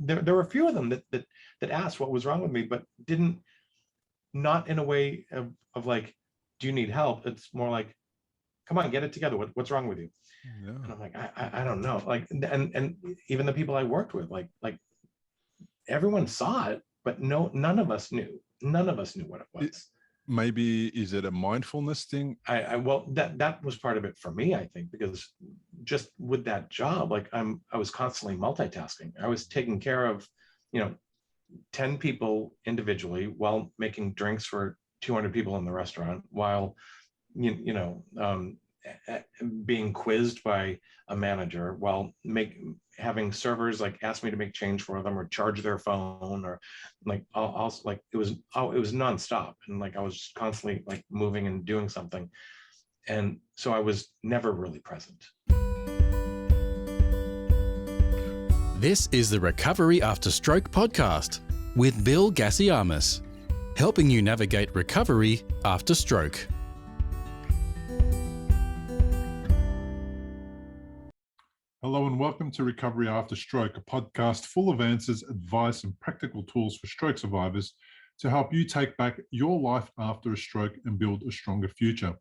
there were a few of them that asked what was wrong with me, but didn't, not in a way of like, do you need help? It's more like, come on, get it together. What's wrong with you? Yeah. And I'm like, I don't know. Like, and even the people I worked with, like everyone saw it, but none of us knew. None of us knew what it was. Maybe is it a mindfulness thing? Well, that was part of it for me, I think, because just with that job, like I was constantly multitasking. I was taking care of, 10 people individually while making drinks for 200 people in the restaurant, while being quizzed by a manager, while having servers like ask me to make change for them or charge their phone, or like also like it was nonstop, and like I was just constantly like moving and doing something, and so I was never really present. This is the Recovery After Stroke podcast with Bill Gassiamis, helping you navigate recovery after stroke. Hello and welcome to Recovery After Stroke, a podcast full of answers, advice and practical tools for stroke survivors to help you take back your life after a stroke and build a stronger future.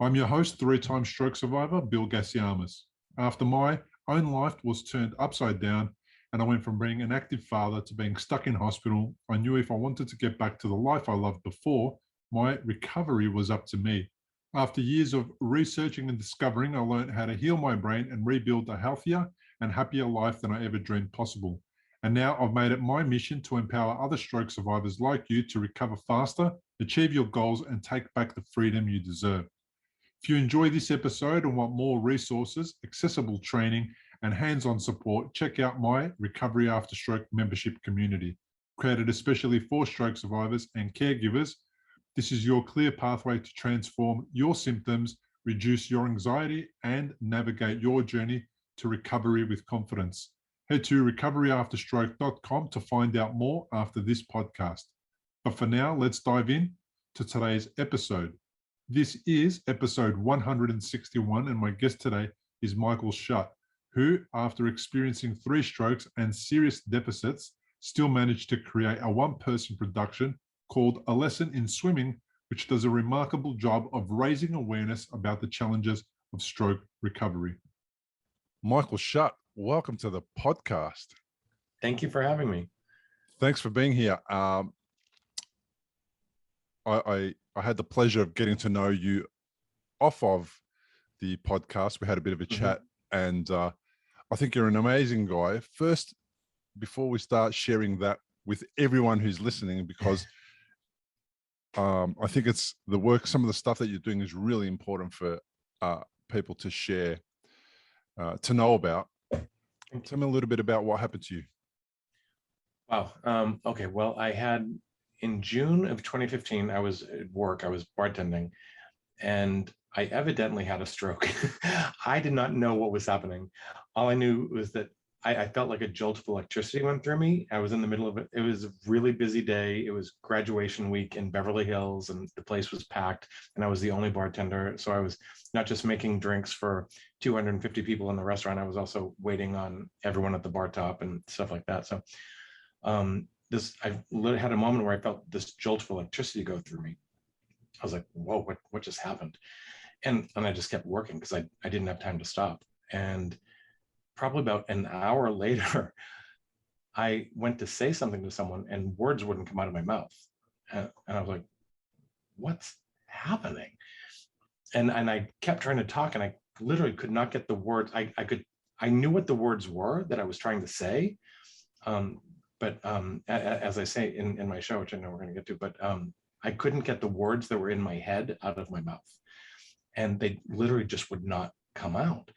I'm your host, three-time stroke survivor, Bill Gassiamis. After my own life was turned upside down and I went from being an active father to being stuck in hospital, I knew if I wanted to get back to the life I loved before, my recovery was up to me. After years of researching and discovering, I learned how to heal my brain and rebuild a healthier and happier life than I ever dreamed possible. And now I've made it my mission to empower other stroke survivors like you to recover faster, achieve your goals, and take back the freedom you deserve. If you enjoy this episode and want more resources, accessible training, and hands-on support, check out my Recovery After Stroke membership community, created especially for stroke survivors and caregivers. This is your clear pathway to transform your symptoms, reduce your anxiety, and navigate your journey to recovery with confidence. Head to recoveryafterstroke.com to find out more after this podcast. But for now, let's dive in to today's episode. This is episode 161, and my guest today is Michael Shutt, who, after experiencing 3 strokes and serious deficits, still managed to create a one-person production called A Lesson in Swimming, which does a remarkable job of raising awareness about the challenges of stroke recovery. Michael Shutt, welcome to the podcast. Thank you for having me. Thanks for being here. I had the pleasure of getting to know you off of the podcast. We had a bit of a chat, and I think you're an amazing guy. First, before we start sharing that with everyone who's listening, because I think it's the work, some of the stuff that you're doing is really important for people to share, to know about. Tell me a little bit about what happened to you. Wow. Okay. Well, in June of 2015, I was at work, I was bartending, and I evidently had a stroke. I did not know what was happening. All I knew was that I felt like a jolt of electricity went through me. I was in the middle of it. It was a really busy day. It was graduation week in Beverly Hills, and the place was packed, and I was the only bartender. So I was not just making drinks for 250 people in the restaurant, I was also waiting on everyone at the bar top and stuff like that. So I had a moment where I felt this jolt of electricity go through me. I was like, whoa, what just happened? And I just kept working because I didn't have time to stop. And probably about an hour later, I went to say something to someone and words wouldn't come out of my mouth. And I was like, what's happening? And I kept trying to talk, and I literally could not get the words. I knew what the words were that I was trying to say. But as I say in my show, which I know we're going to get to, but I couldn't get the words that were in my head out of my mouth. And they literally just would not come out.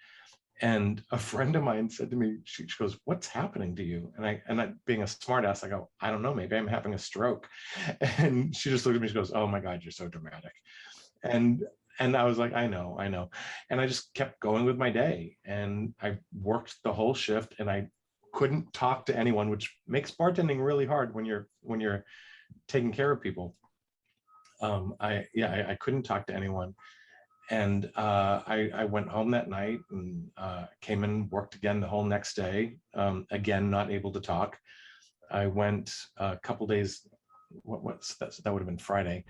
And a friend of mine said to me, she goes, what's happening to you? And I being a smart ass, I go, I don't know, maybe I'm having a stroke. And she just looked at me, she goes, oh my God, you're so dramatic. And I was like, I know. And I just kept going with my day. And I worked the whole shift, and I couldn't talk to anyone, which makes bartending really hard when you're taking care of people. I couldn't talk to anyone. And I went home that night and came in, worked again the whole next day. Again, not able to talk. I went a couple days. What's that? That would have been Friday.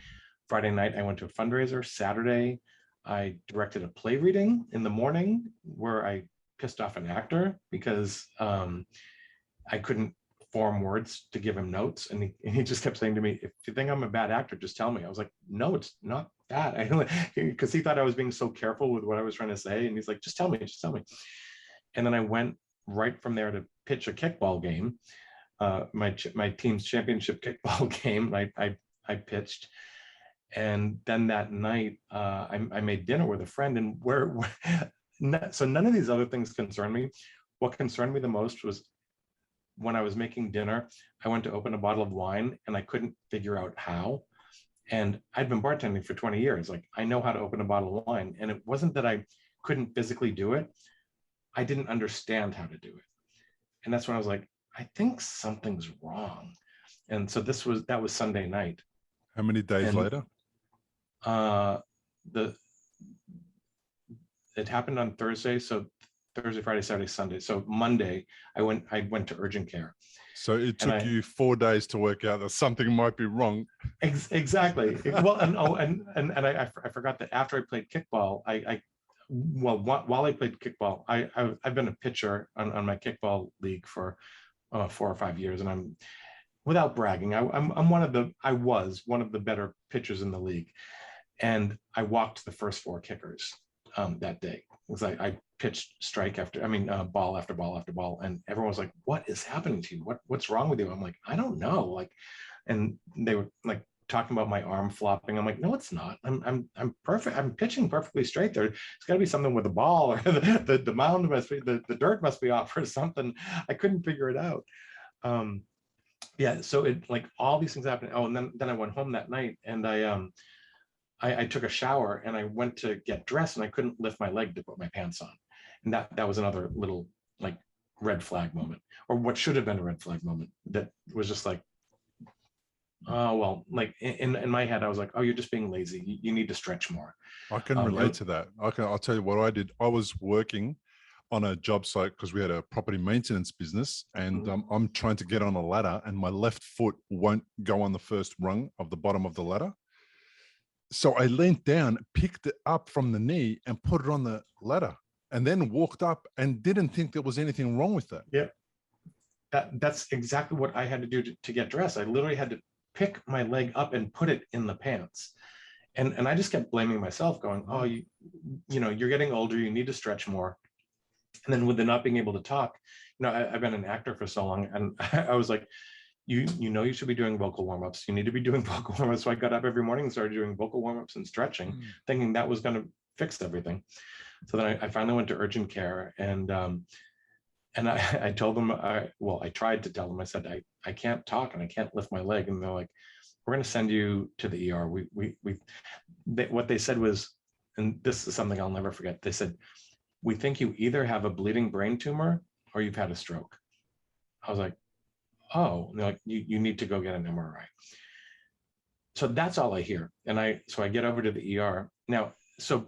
Friday night, I went to a fundraiser. Saturday, I directed a play reading in the morning where I pissed off an actor because I couldn't form words to give him notes. And he just kept saying to me, if you think I'm a bad actor, just tell me. I was like, no, it's not that. Because he thought I was being so careful with what I was trying to say. And he's like, just tell me, just tell me. And then I went right from there to pitch a kickball game, my team's championship kickball game. I pitched. And then that night, I made dinner with a friend, and so none of these other things concerned me. What concerned me the most was when I was making dinner, I went to open a bottle of wine and I couldn't figure out how. And I'd been bartending for 20 years. Like, I know how to open a bottle of wine. And it wasn't that I couldn't physically do it. I didn't understand how to do it. And that's when I was like, I think something's wrong. And so that was Sunday night. How many days later? It happened on Thursday. So Thursday, Friday, Saturday, Sunday. So Monday, I went to urgent care. So it took you 4 days to work out that something might be wrong. Exactly. Well, and I forgot that after I played kickball, while I played kickball, I've been a pitcher on my kickball league for 4 or 5 years, and I'm, without bragging, I was one of the better pitchers in the league, and I walked the first 4 kickers that day. It was like I pitched ball after ball after ball, and everyone was like, "What is happening to you? What's wrong with you?" I'm like, "I don't know." Like, and they were like talking about my arm flopping. I'm like, "No, it's not. I'm perfect. I'm pitching perfectly straight. There's got to be something with the ball, or the mound must be, the dirt must be off or something." I couldn't figure it out. Yeah, so it, like, all these things happened. Oh, and then I went home that night, and I took a shower, and I went to get dressed, and I couldn't lift my leg to put my pants on. And that was another little, like, red flag moment, or what should have been a red flag moment, that was just like, oh, well, like, in my head, I was like, oh, you're just being lazy. You need to stretch more. I can relate to that. I'll tell you what I did. I was working on a job site because we had a property maintenance business, and I'm trying to get on a ladder, and my left foot won't go on the first rung of the bottom of the ladder. So I leaned down, picked it up from the knee, and put it on the ladder, and then walked up and didn't think there was anything wrong with that. Yeah, that's exactly what I had to do to get dressed. I literally had to pick my leg up and put it in the pants. And I just kept blaming myself, going, oh, you know, you're getting older, you need to stretch more. And then with the not being able to talk, I've been an actor for so long, and I was like, you should be doing vocal warm-ups. You need to be doing vocal warm-ups. So I got up every morning and started doing vocal warm-ups and stretching, thinking that was going to fix everything. So then I finally went to urgent care, and I told them, I tried to tell them, I said, I can't talk and I can't lift my leg. And they're like, we're going to send you to the ER. What they said was, and this is something I'll never forget. They said, we think you either have a bleeding brain tumor or you've had a stroke. I was like, oh, and they're like, you need to go get an MRI. So that's all I hear. And so I get over to the ER. Now, so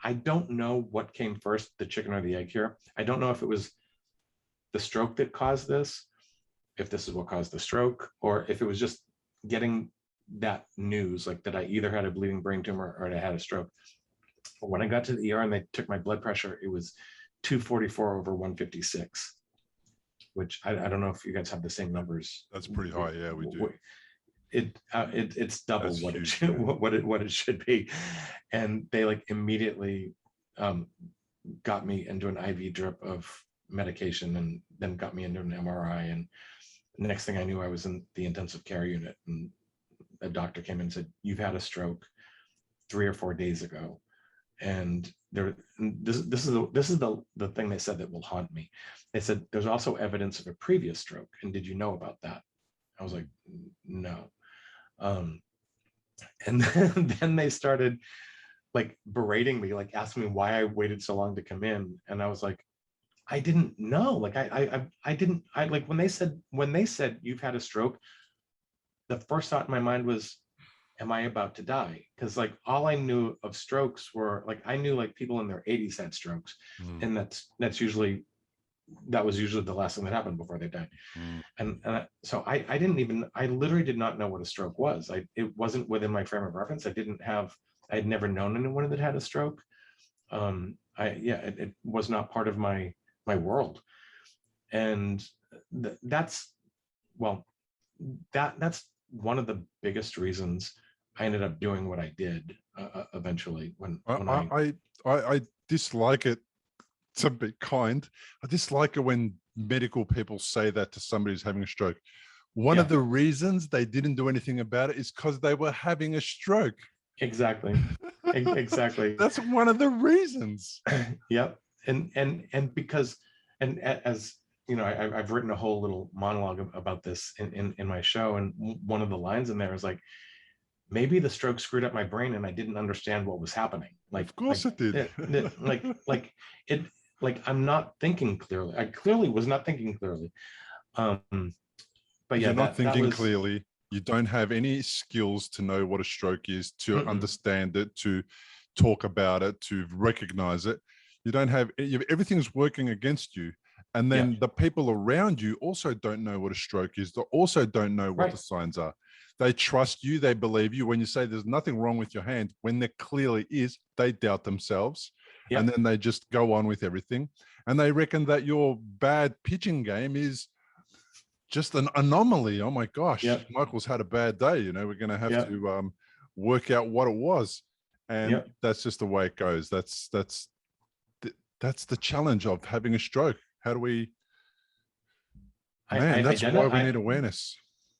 I don't know what came first, the chicken or the egg here. I don't know if it was the stroke that caused this, if this is what caused the stroke, or if it was just getting that news, like that I either had a bleeding brain tumor or I had a stroke. But when I got to the ER and they took my blood pressure, it was 244/156, which I don't know if you guys have the same numbers. That's pretty high. Yeah, we do. It's double what it should be. And they like immediately got me into an IV drip of medication, and then got me into an MRI. And the next thing I knew, I was in the intensive care unit, and a doctor came in and said, you've had a stroke 3 or 4 days ago. And this is the thing they said that will haunt me. They said, there's also evidence of a previous stroke. And did you know about that? I was like, no. And then they started like berating me, like asking me why I waited so long to come in. And I was like, I didn't know. Like I didn't like when they said you've had a stroke, the first thought in my mind was, am I about to die? Because like all I knew of strokes were like, I knew like people in their 80s had strokes. Mm, And that was usually the last thing that happened before they died. mm. So I literally did not know what a stroke was. It wasn't within my frame of reference. I had never known anyone that had a stroke. It was not part of my world. And that's, well, that's one of the biggest reasons I ended up doing what I did eventually I dislike it, to be kind. I dislike it when medical people say that to somebody who's having a stroke. One Yeah. of the reasons they didn't do anything about it is because they were having a stroke. Exactly. Exactly. That's one of the reasons. Yep. And because, and as you know, I've written a whole little monologue about this in my show, and one of the lines in there is like, maybe the stroke screwed up my brain and I didn't understand what was happening. Of course it did. Like I'm not thinking clearly. I clearly was not thinking clearly. But yeah, you're not thinking was clearly. You don't have any skills to know what a stroke is, to understand it, to talk about it, to recognize it. You don't have, everything's working against you. And then the people around you also don't know what a stroke is. They also don't know what the signs are. They trust you. They believe you. When you say there's nothing wrong with your hand, when there clearly is, they doubt themselves. And then they just go on with everything. And they reckon that your bad pitching game is just an anomaly. Oh my gosh, Michael's had a bad day. You know, we're going to have to work out what it was. And that's just the way it goes. That's the challenge of having a stroke. How do we, that's why we need awareness.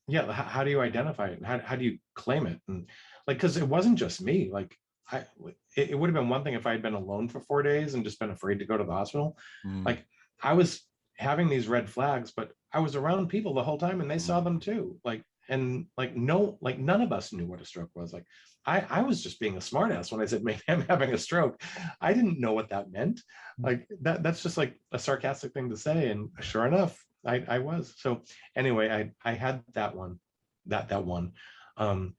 Yeah. How do you identify it? How do you claim it? And like, cause it wasn't just me. Like it would have been one thing if I had been alone for 4 days and just been afraid to go to the hospital. Like I was having these red flags, but I was around people the whole time and they saw them too. None of us knew what a stroke was. Like I was just being a smartass when I said, maybe I'm having a stroke. I didn't know what that meant. Like that's just like a sarcastic thing to say. And sure enough, I was. So anyway, I had that one. And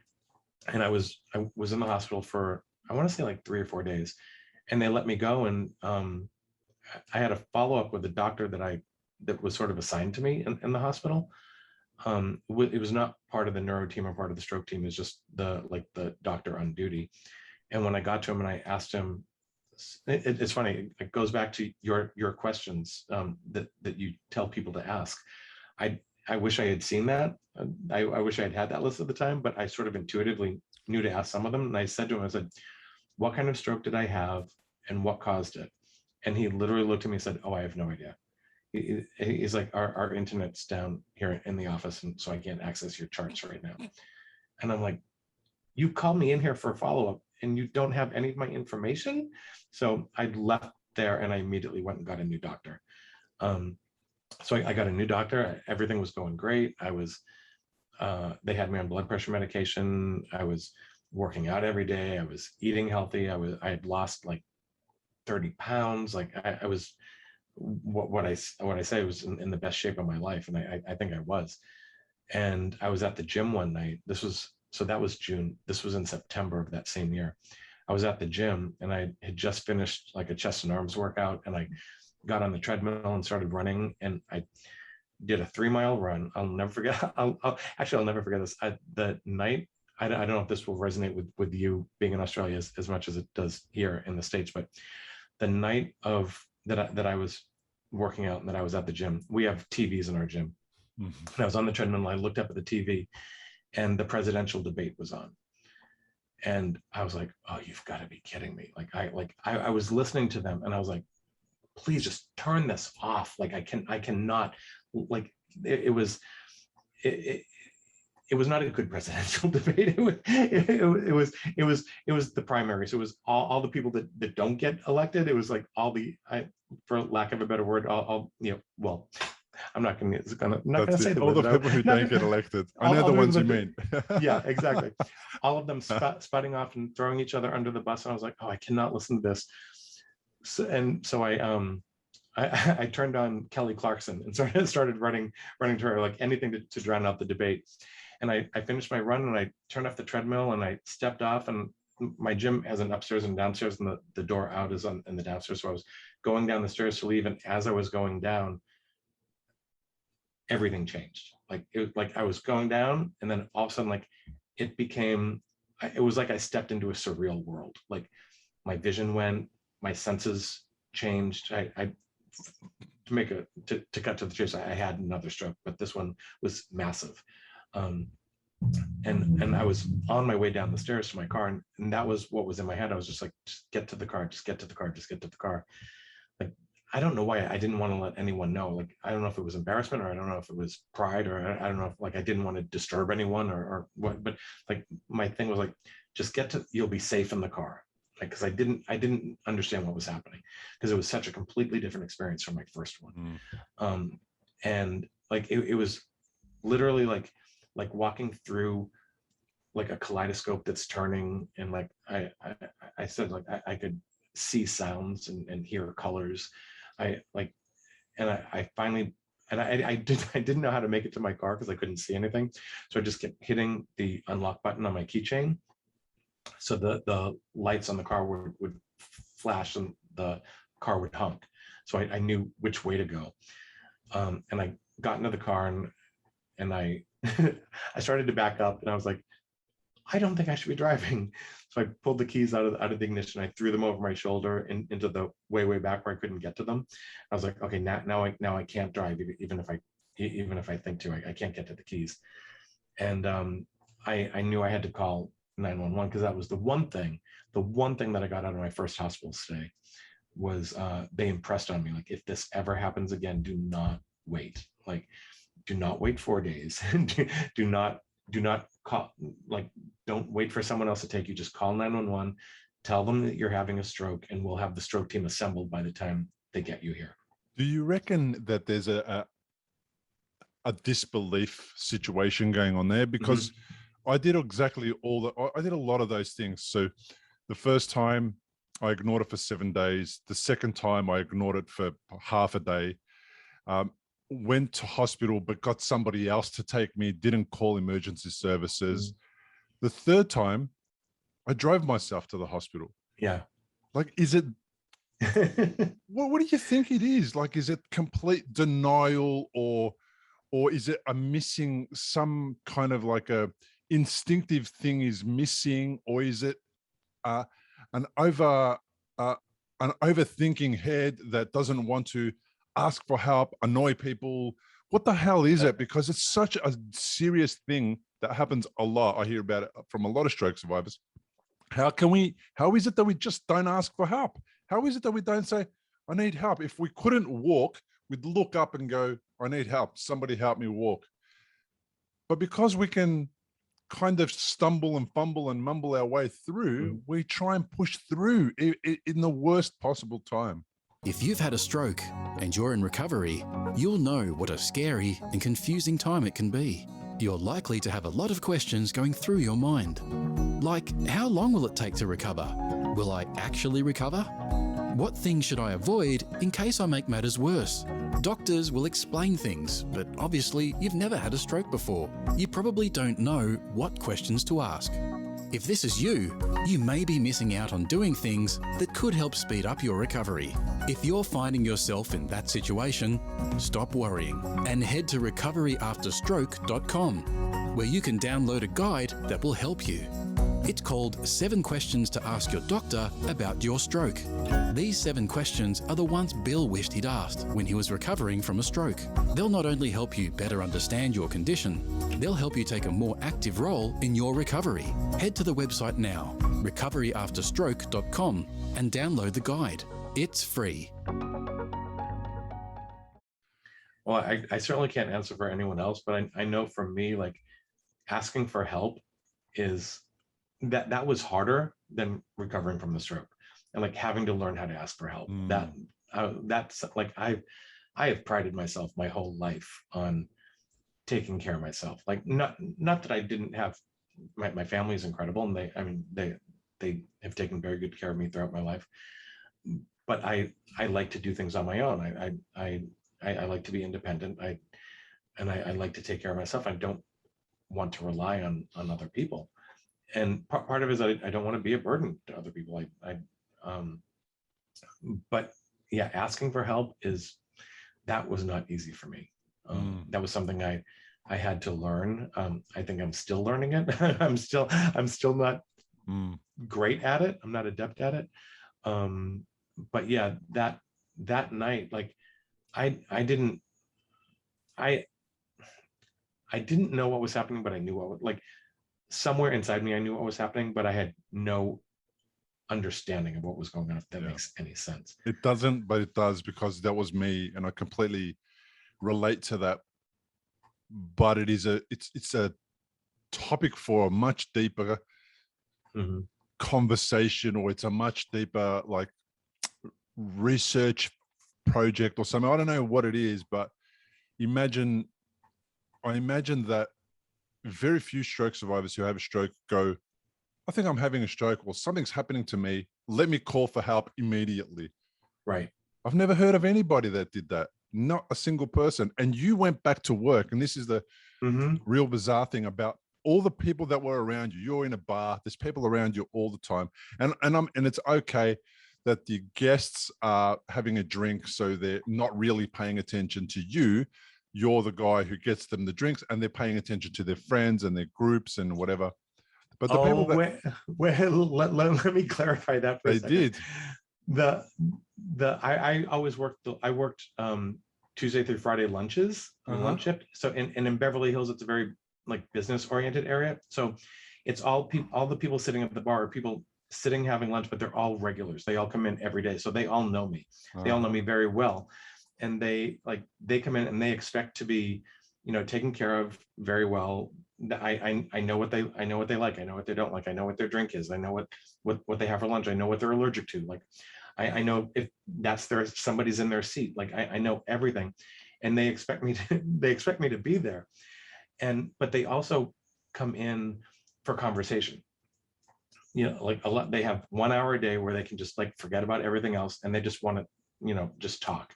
I was in the hospital for, I want to say like 3 or 4 days, and they let me go. And I had a follow-up with the doctor that was sort of assigned to me in the hospital. It was not part of the neuro team or part of the stroke team. It was just the doctor on duty. And when I got to him and I asked him, it's funny, it goes back to your questions that you tell people to ask. I wish I had seen that. I wish I had that list at the time, but I sort of intuitively knew to ask some of them. And I said to him, I said, what kind of stroke did I have and what caused it? And he literally looked at me and said, oh, I have no idea. He's like, our internet's down here in the office, and so I can't access your charts right now. And I'm like, you called me in here for a follow-up and you don't have any of my information? So I left there and I immediately went and got a new doctor. So I got a new doctor. Everything was going great. They had me on blood pressure medication. I was working out every day. I was eating healthy. I had lost like 30 pounds. Like I was, what I say was in the best shape of my life. And I think I was. And I was at the gym one night. That was June. This was in September of that same year. I was at the gym and I had just finished like a chest and arms workout, and I got on the treadmill and started running, and I did a 3-mile run. I'll never forget. I'll never forget this. The night, I don't know if this will resonate with you being in Australia as much as it does here in the States, but the night of that I was working out and that I was at the gym, we have TVs in our gym. And I was on the treadmill and I looked up at the TV and the presidential debate was on. And I was like, oh, you've got to be kidding me. I was listening to them and I was like, please just turn this off. Like I cannot, like it was not a good presidential debate. It was the primary. So it was all the people that don't get elected. It was like for lack of a better word, well, I'm not going to say all the people who don't get elected. I know the ones you mean. Yeah, exactly. All of them sputting off and throwing each other under the bus. And I was like, oh, I cannot listen to this. So I turned on Kelly Clarkson and started running to her, like anything to drown out the debate. And I finished my run and I turned off the treadmill and I stepped off, and my gym has an upstairs and downstairs, and the door out is in the downstairs. So I was going down the stairs to leave. And as I was going down, everything changed. Like like I was going down, and then all of a sudden, like it was like I stepped into a surreal world. Like my vision went, my senses changed. To cut to the chase, I had another stroke, but this one was massive. And I was on my way down the stairs to my car, and that was what was in my head. I was just like, just get to the car, just get to the car, just get to the car. Like, I don't know why I didn't want to let anyone know. Like, I don't know if it was embarrassment, or I don't know if it was pride, or I don't know if, like, I didn't want to disturb anyone or what, but like my thing was like, just you'll be safe in the car. Like, because I didn't understand what was happening, because it was such a completely different experience from my first one. And like it was literally like walking through like a kaleidoscope that's turning, and like I said, like I could see sounds and hear colors. I finally, and I didn't know how to make it to my car because I couldn't see anything, so I just kept hitting the unlock button on my keychain, so the lights on the car would flash and the car would honk, so I knew which way to go. And I got into the car, and I I started to back up, and I was like, I don't think I should be driving. So I pulled the keys out of the ignition. I threw them over my shoulder and into the way back where I couldn't get to them. I was like, okay, now I can't drive, even if I think to. I can't get to the keys. And I knew I had to call 911, because that was the one thing that I got out of my first hospital stay was they impressed on me, like, if this ever happens again, do not wait. Like, do not wait 4 days. do not call, like, don't wait for someone else to take you. Just call 911, tell them that you're having a stroke, and we'll have the stroke team assembled by the time they get you here. Do you reckon that there's a disbelief situation going on there? Because I did exactly I did a lot of those things. So the first time I ignored it for 7 days. The second time I ignored it for half a day. Went to hospital, but got somebody else to take me, didn't call emergency services. The third time, I drove myself to the hospital. Yeah. Like, is it, what do you think it is? Like, is it complete denial, or is it a missing, some kind of like a instinctive thing is missing, or is it an overthinking head that doesn't want to ask for help, annoy people? What the hell is it? Because it's such a serious thing that happens a lot. I hear about it from a lot of stroke survivors. How is it that we just don't ask for help? How is it that we don't say, I need help? If we couldn't walk, we'd look up and go, I need help. Somebody help me walk. But because we can kind of stumble and fumble and mumble our way through, we try and push through in the worst possible time. If you've had a stroke and you're in recovery, you'll know what a scary and confusing time it can be. You're likely to have a lot of questions going through your mind. Like, how long will it take to recover? Will I actually recover? What things should I avoid in case I make matters worse? Doctors will explain things, but obviously you've never had a stroke before. You probably don't know what questions to ask. If this is you, you may be missing out on doing things that could help speed up your recovery. If you're finding yourself in that situation, stop worrying and head to recoveryafterstroke.com, where you can download a guide that will help you. It's called 7 Questions to Ask Your Doctor About Your Stroke. These 7 questions are the ones Bill wished he'd asked when he was recovering from a stroke. They'll not only help you better understand your condition, they'll help you take a more active role in your recovery. Head to the website now, recoveryafterstroke.com, and download the guide. It's free. Well, I certainly can't answer for anyone else, but I know for me, like, asking for help is that was harder than recovering from the stroke, and like having to learn how to ask for help. That's like, I have prided myself my whole life on taking care of myself. Like, not that I didn't have, my family is incredible, and they have taken very good care of me throughout my life. But I like to do things on my own. I like to be independent. I like to take care of myself. I don't want to rely on other people. And part of it is I don't want to be a burden to other people. But yeah, asking for help that was not easy for me. That was something I had to learn. I think I'm still learning it. I'm still not great at it. I'm not adept at it. But yeah, that night, like I didn't know what was happening, but I knew like somewhere inside me, I knew what was happening, but I had no understanding of what was going on, if that makes any sense. It doesn't, but it does, because that was me, and I completely relate to that. But it's a topic for a much deeper conversation, or it's a much deeper like research project or something. I don't know what it is, but I imagine that very few stroke survivors who have a stroke go, I think I'm having a stroke, or something's happening to me. Let me call for help immediately. Right. I've never heard of anybody that did that. Not a single person. And you went back to work. And this is the real bizarre thing about all the people that were around you. You're in a bar. There's people around you all the time. And it's okay that the guests are having a drink, so they're not really paying attention to you. You're the guy who gets them the drinks, and they're paying attention to their friends and their groups and whatever. But the people that let me clarify that for a second. I always worked. I worked Tuesday through Friday lunches on lunch shift. So in Beverly Hills, it's a very like business oriented area. So it's all the people sitting at the bar are people sitting having lunch, but they're all regulars. They all come in every day, so they all know me. They all know me very well, and they come in and they expect to be, taken care of very well. I know what they like. I know what they don't like. I know what their drink is. I know what they have for lunch. I know what they're allergic to. Like I know if that's somebody's in their seat. Like I know everything, and they expect me to be there. But they also come in for conversation. Like a lot, they have 1 hour a day where they can just like forget about everything else, and they just want to, just talk.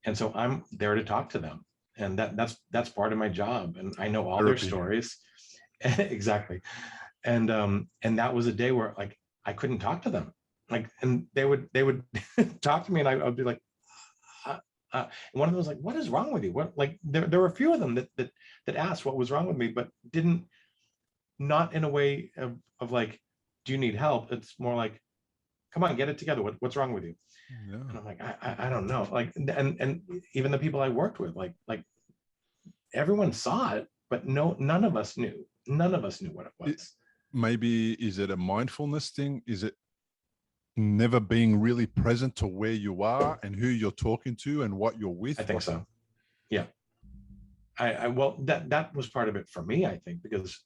And so I'm there to talk to them, and that's part of my job. And I know all their stories. Exactly. And that was a day where like I couldn't talk to them, like, and they would talk to me, and I'd be like, and one of them was like, "What is wrong with you?" What, like there were a few of them that asked what was wrong with me, but not in a way of like, do you need help? It's more like, come on, get it together. What's wrong with you? Yeah. And I'm like, I don't know. Like, and even the people I worked with, like everyone saw it, but none of us knew. None of us knew what it was. Maybe is it a mindfulness thing? Is it never being really present to where you are and who you're talking to and what you're with? I think so. Yeah. Well, that was part of it for me, I think, because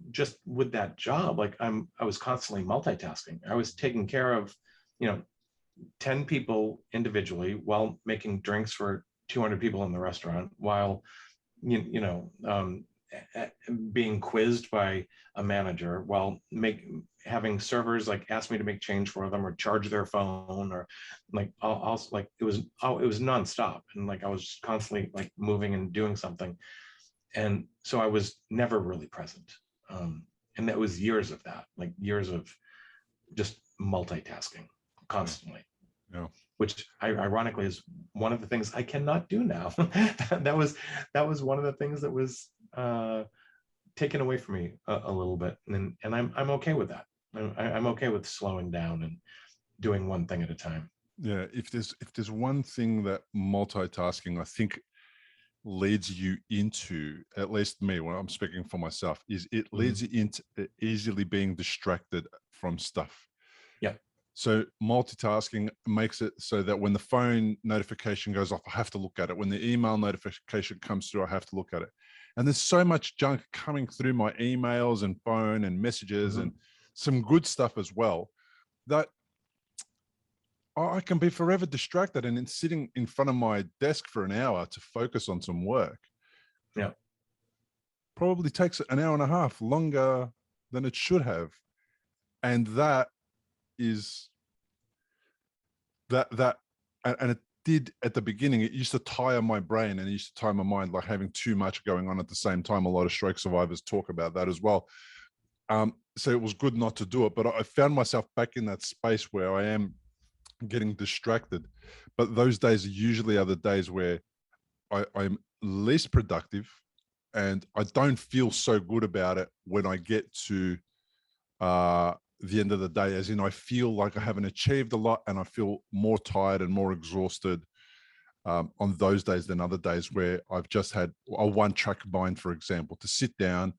just with that job, like I was constantly multitasking. I was taking care of, 10 people individually while making drinks for 200 people in the restaurant, while, being quizzed by a manager, while having servers like ask me to make change for them or charge their phone, or like also like it was nonstop, and like I was just constantly like moving and doing something, and so I was never really present, and that was years of that, like years of just multitasking constantly. Yeah. Which ironically is one of the things I cannot do now. that was one of the things that was taken away from me a little bit, and I'm okay with that. I'm okay with slowing down and doing one thing at a time. Yeah, if there's one thing that multitasking, I think, leads you into, at least me, when I'm speaking for myself, is it leads you into easily being distracted from stuff. Yeah. So multitasking makes it so that when the phone notification goes off, I have to look at it. When the email notification comes through, I have to look at it. And there's so much junk coming through my emails and phone and messages and some good stuff as well, that I can be forever distracted, and then sitting in front of my desk for an hour to focus on some work. Yeah. Probably takes an hour and a half longer than it should have. And that is and it did at the beginning, it used to tire my brain and it used to tire my mind, like having too much going on at the same time. A lot of stroke survivors talk about that as well. So it was good not to do it, but I found myself back in that space where I am getting distracted. But those days usually are the days where I'm least productive, and I don't feel so good about it when I get to the end of the day, as in I feel like I haven't achieved a lot and I feel more tired and more exhausted on those days than other days where I've just had a one-track mind, for example, to sit down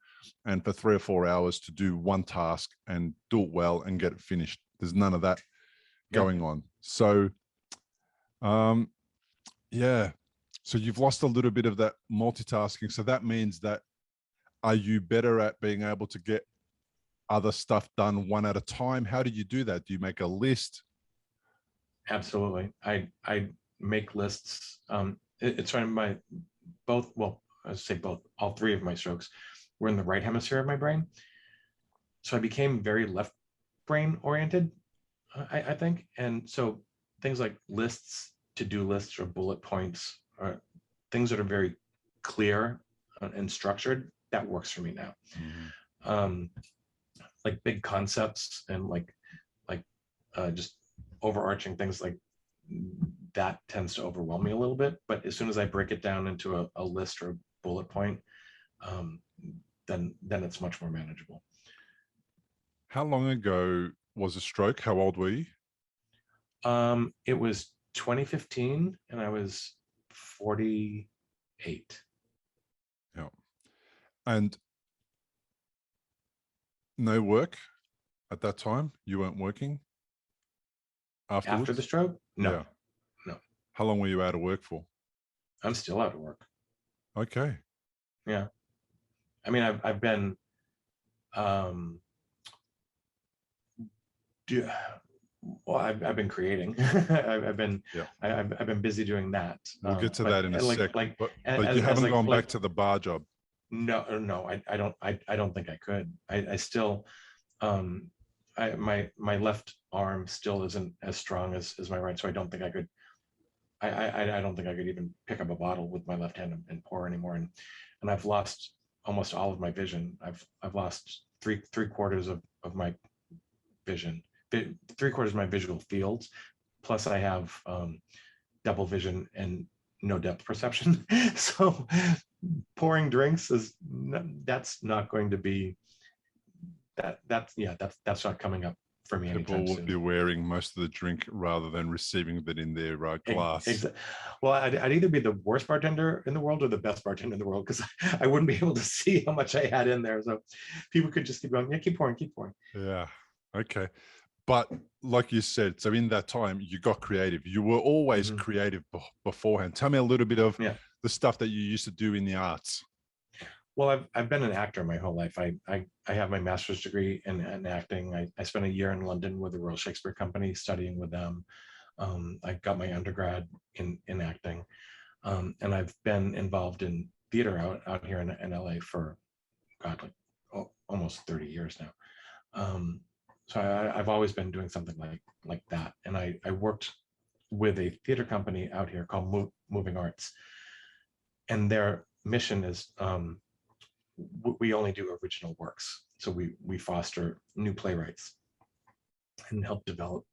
and for 3 or 4 hours to do one task and do it well and get it finished. There's none of that going on. So, yeah. So you've lost a little bit of that multitasking. So that means that, are you better at being able to get other stuff done one at a time? How do you do that? Do you make a list? Absolutely. I make lists. It's funny, all three of my strokes were in the right hemisphere of my brain. So I became very left brain oriented, I think. And so things like lists, to-do lists, or bullet points, or things that are very clear and structured, that works for me now. Like big concepts and just overarching things like that tends to overwhelm me a little bit. But as soon as I break it down into a list or a bullet point, then it's much more manageable. How long ago was a stroke? How old were you? It was 2015 and I was 48. Yeah. And no work at that time? You weren't working afterwards? After the stroke? No. Yeah. No. How long were you out of work for? I'm still out of work. Okay. Yeah. I mean, I've been I've been creating. I've been busy doing that. We'll get to that in a sec. But you haven't gone back to the bar job. No, I don't think I could. I still, my left arm still isn't as strong as my right, so I don't think I could. I don't think I could even pick up a bottle with my left hand and pour anymore. And I've lost almost all of my vision. I've lost three quarters of my vision, 3/4 of my visual fields. Plus I have double vision and no depth perception. So pouring drinks that's not going to be that's not coming up for me anytime soon. People will be wearing most of the drink rather than receiving that in their glass. Well, I'd either be the worst bartender in the world or the best bartender in the world, because I wouldn't be able to see how much I had in there. So people could just keep going, yeah, keep pouring. Yeah. Okay. But like you said, so in that time you got creative. You were always creative beforehand. Tell me a little bit of the stuff that you used to do in the arts. Well, I've been an actor my whole life. I have my master's degree in acting. I spent a year in London with the Royal Shakespeare Company studying with them. I got my undergrad in acting, and I've been involved in theater out here in LA for almost 30 years now. So I've always been doing something like that. And I worked with a theater company out here called Moving Arts, and their mission is we only do original works. So we foster new playwrights and help develop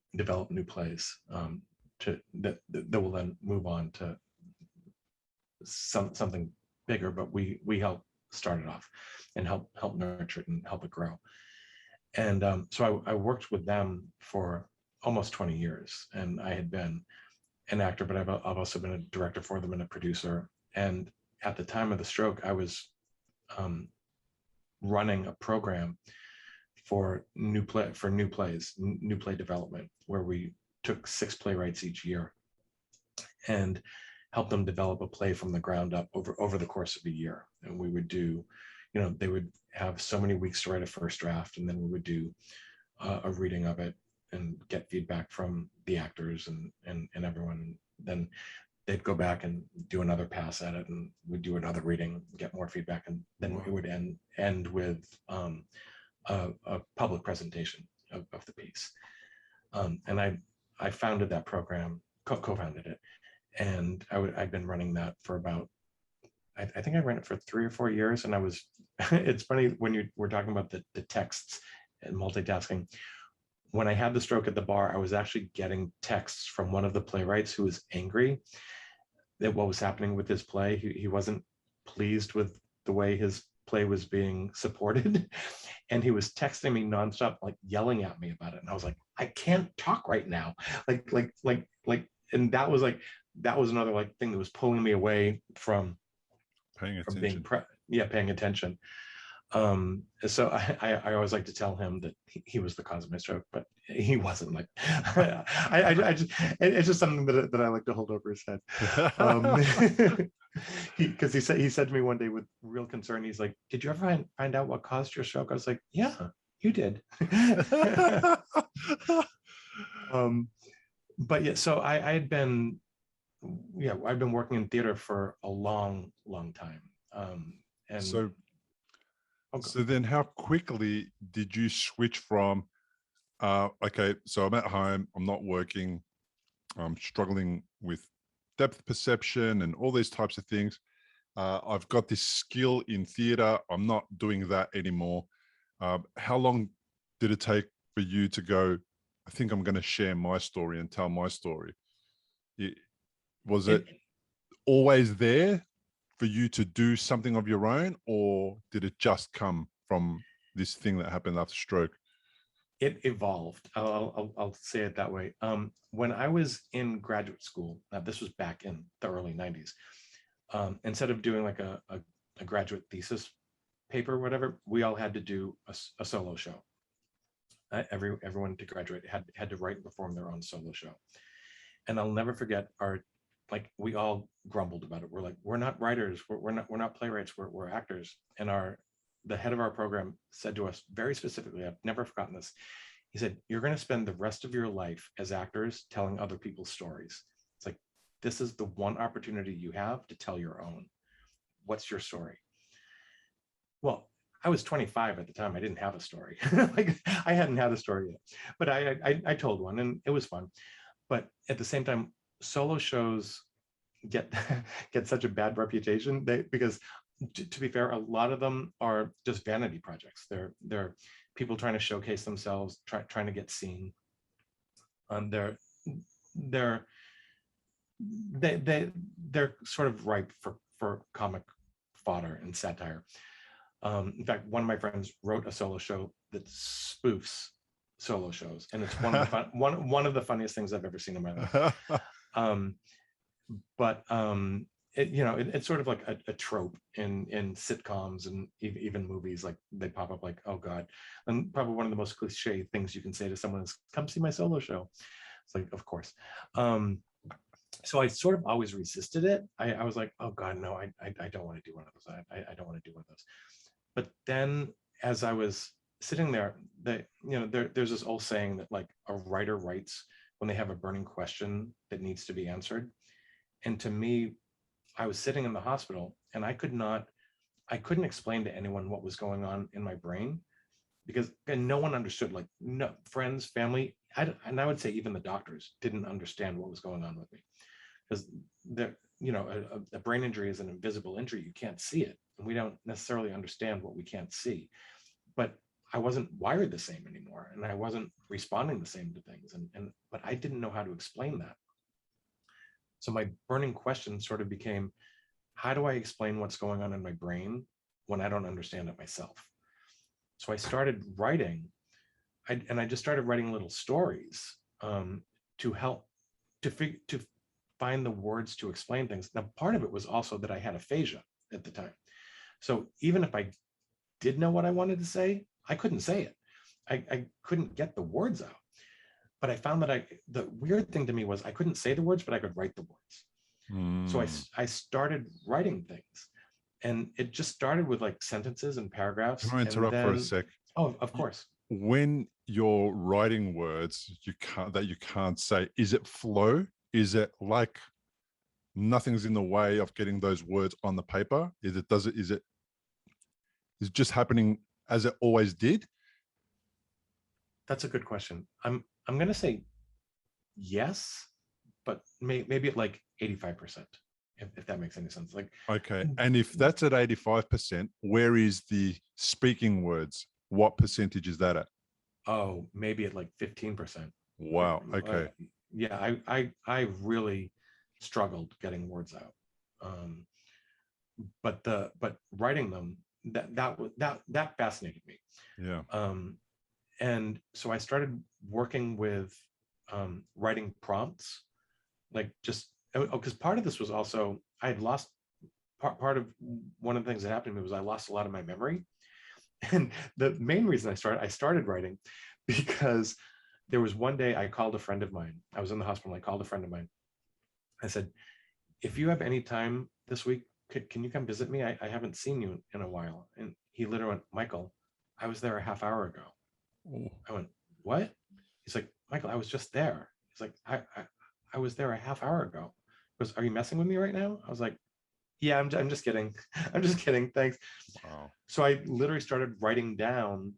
new plays that will then move on to something bigger. But we help start it off and help nurture it and help it grow. And so I worked with them for almost 20 years, and I had been an actor, but I've also been a director for them and a producer. And at the time of the stroke, I was running a program for new play development, where we took 6 playwrights each year and helped them develop a play from the ground up over the course of a year. And we would do, they would have so many weeks to write a first draft, and then we would do a reading of it and get feedback from the actors and everyone. Then they'd go back and do another pass at it, and we'd do another reading, get more feedback, and then it would end with a public presentation of the piece. And I founded that program, co-founded it, And I'd been running that for about, I think I ran it for 3 or 4 years. And I was, it's funny when you were talking about the texts and multitasking. When I had the stroke at the bar, I was actually getting texts from one of the playwrights who was angry at what was happening with his play. He wasn't pleased with the way his play was being supported. And he was texting me nonstop, like yelling at me about it. And I was like, I can't talk right now. And that was another like thing that was pulling me away from Paying being attention. paying attention. So I always like to tell him that he was the cause of my stroke, but he wasn't. Like I just, it's just something that I like to hold over his head. Because he said to me one day with real concern, he's like, "Did you ever find out what caused your stroke?" I was like, "Yeah, you did." But yeah, so I'd been working in theater for a long time. And So then how quickly did you switch from, okay, so I'm at home, I'm not working, I'm struggling with depth perception and all these types of things. I've got this skill in theater, I'm not doing that anymore. How long did it take for you to go, I think I'm going to share my story and tell my story? Was it always there for you to do something of your own, or did it just come from this thing that happened after stroke? It evolved. I'll say it that way. When I was in graduate school, this was back in the early 90s, instead of doing like a graduate thesis paper or whatever, we all had to do a solo show. Everyone to graduate had to write and perform their own solo show. And I'll never forget we all grumbled about it. We're like, we're not writers, we're not playwrights, we're actors. And the head of our program said to us very specifically, I've never forgotten this. He said, "You're going to spend the rest of your life as actors telling other people's stories. It's like, this is the one opportunity you have to tell your own. What's your story?" Well, I was 25 at the time. I didn't have a story. Like I hadn't had a story yet, but I told one and it was fun. But at the same time, solo shows get such a bad reputation because to be fair, a lot of them are just vanity projects. They're people trying to showcase themselves, trying to get seen. They're sort of ripe for comic fodder and satire. In fact, one of my friends wrote a solo show that spoofs solo shows, and it's one of the funniest things I've ever seen in my life. It's sort of like a trope in sitcoms and even movies. Like they pop up like, oh God. And probably one of the most cliche things you can say to someone is, "Come see my solo show." It's like, of course. So I sort of always resisted it. I was like, oh God, no, I don't want to do one of those. I don't want to do one of those. But then as I was sitting there, there's this old saying that like a writer writes when they have a burning question that needs to be answered. And to me, I was sitting in the hospital and I couldn't explain to anyone what was going on in my brain because no one understood, like no friends, family, and I would say even the doctors didn't understand what was going on with me because a brain injury is an invisible injury. You can't see it. And we don't necessarily understand what we can't see, but I wasn't wired the same anymore. And I wasn't responding the same to things. But I didn't know how to explain that. So my burning question sort of became, how do I explain what's going on in my brain when I don't understand it myself? So I started writing, I just started writing little stories to help to find the words to explain things. Now, part of it was also that I had aphasia at the time. So even if I did know what I wanted to say, I couldn't say it. I couldn't get the words out. But I found that the weird thing to me was I couldn't say the words, but I could write the words. So I started writing things, and it just started with like sentences and paragraphs. Can I interrupt for a sec? Oh, of course. When you're writing words you can't say, is it flow? Is it like nothing's in the way of getting those words on the paper? Is it just happening as it always did? That's a good question. I'm going to say yes, but maybe at like 85%, if that makes any sense. Like, Okay. And if that's at 85%, where is the speaking words? What percentage is that at? oh, maybe at like 15%. Wow. Okay. Yeah, I really struggled getting words out. But writing them, that fascinated me. Yeah. And so I started working with writing prompts, like just because part of this was also I had lost part of one of the things that happened to me was I lost a lot of my memory. And the main reason I started writing because there was one day I called a friend of mine. I was in the hospital. I called a friend of mine. I said, if you have any time this week, can you come visit me? I haven't seen you in a while. And he literally went, Michael, I was there a half hour ago. Oh. I went, what? He's like, Michael, I was just there. He's like, I was there a half hour ago. He goes, are you messing with me right now? I was like, yeah, I'm just kidding. I'm just kidding. Thanks. Wow. So I literally started writing down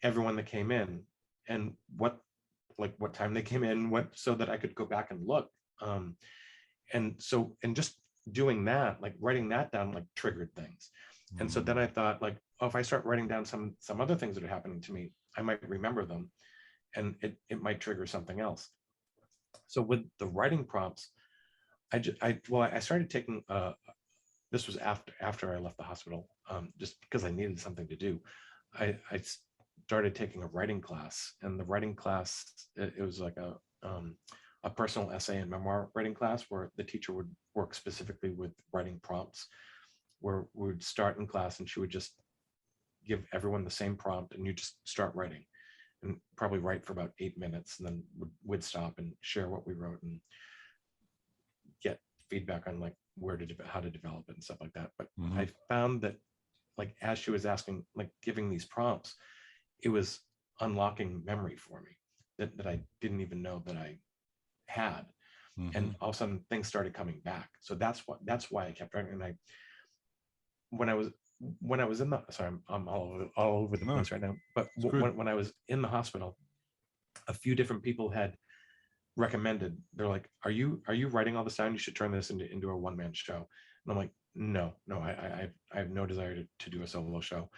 everyone that came in and what time they came in, so that I could go back and look. And just doing that, like writing that down, like triggered things. And so then I thought, like, oh, if I start writing down some other things that are happening to me, I might remember them, and it might trigger something else. So with the writing prompts, I started taking this was after I left the hospital, just because I needed something to do. I started taking a writing class, and the writing class, it was like a personal essay and memoir writing class where the teacher would work specifically with writing prompts, where we would start in class and she would just give everyone the same prompt and you just start writing and probably write for about 8 minutes, and then would stop and share what we wrote and get feedback on like how to develop it and stuff like that. But I found that, like, as she was asking, like giving these prompts, it was unlocking memory for me that I didn't even know that I had. And all of a sudden things started coming back. So that's why I kept writing. And when I was in the, sorry, I'm all over the place right now, but when I was in the hospital, a few different people had recommended, they're like, are you writing all this down? You should turn this into a one-man show. And I'm like, no, I have no desire to do a solo show.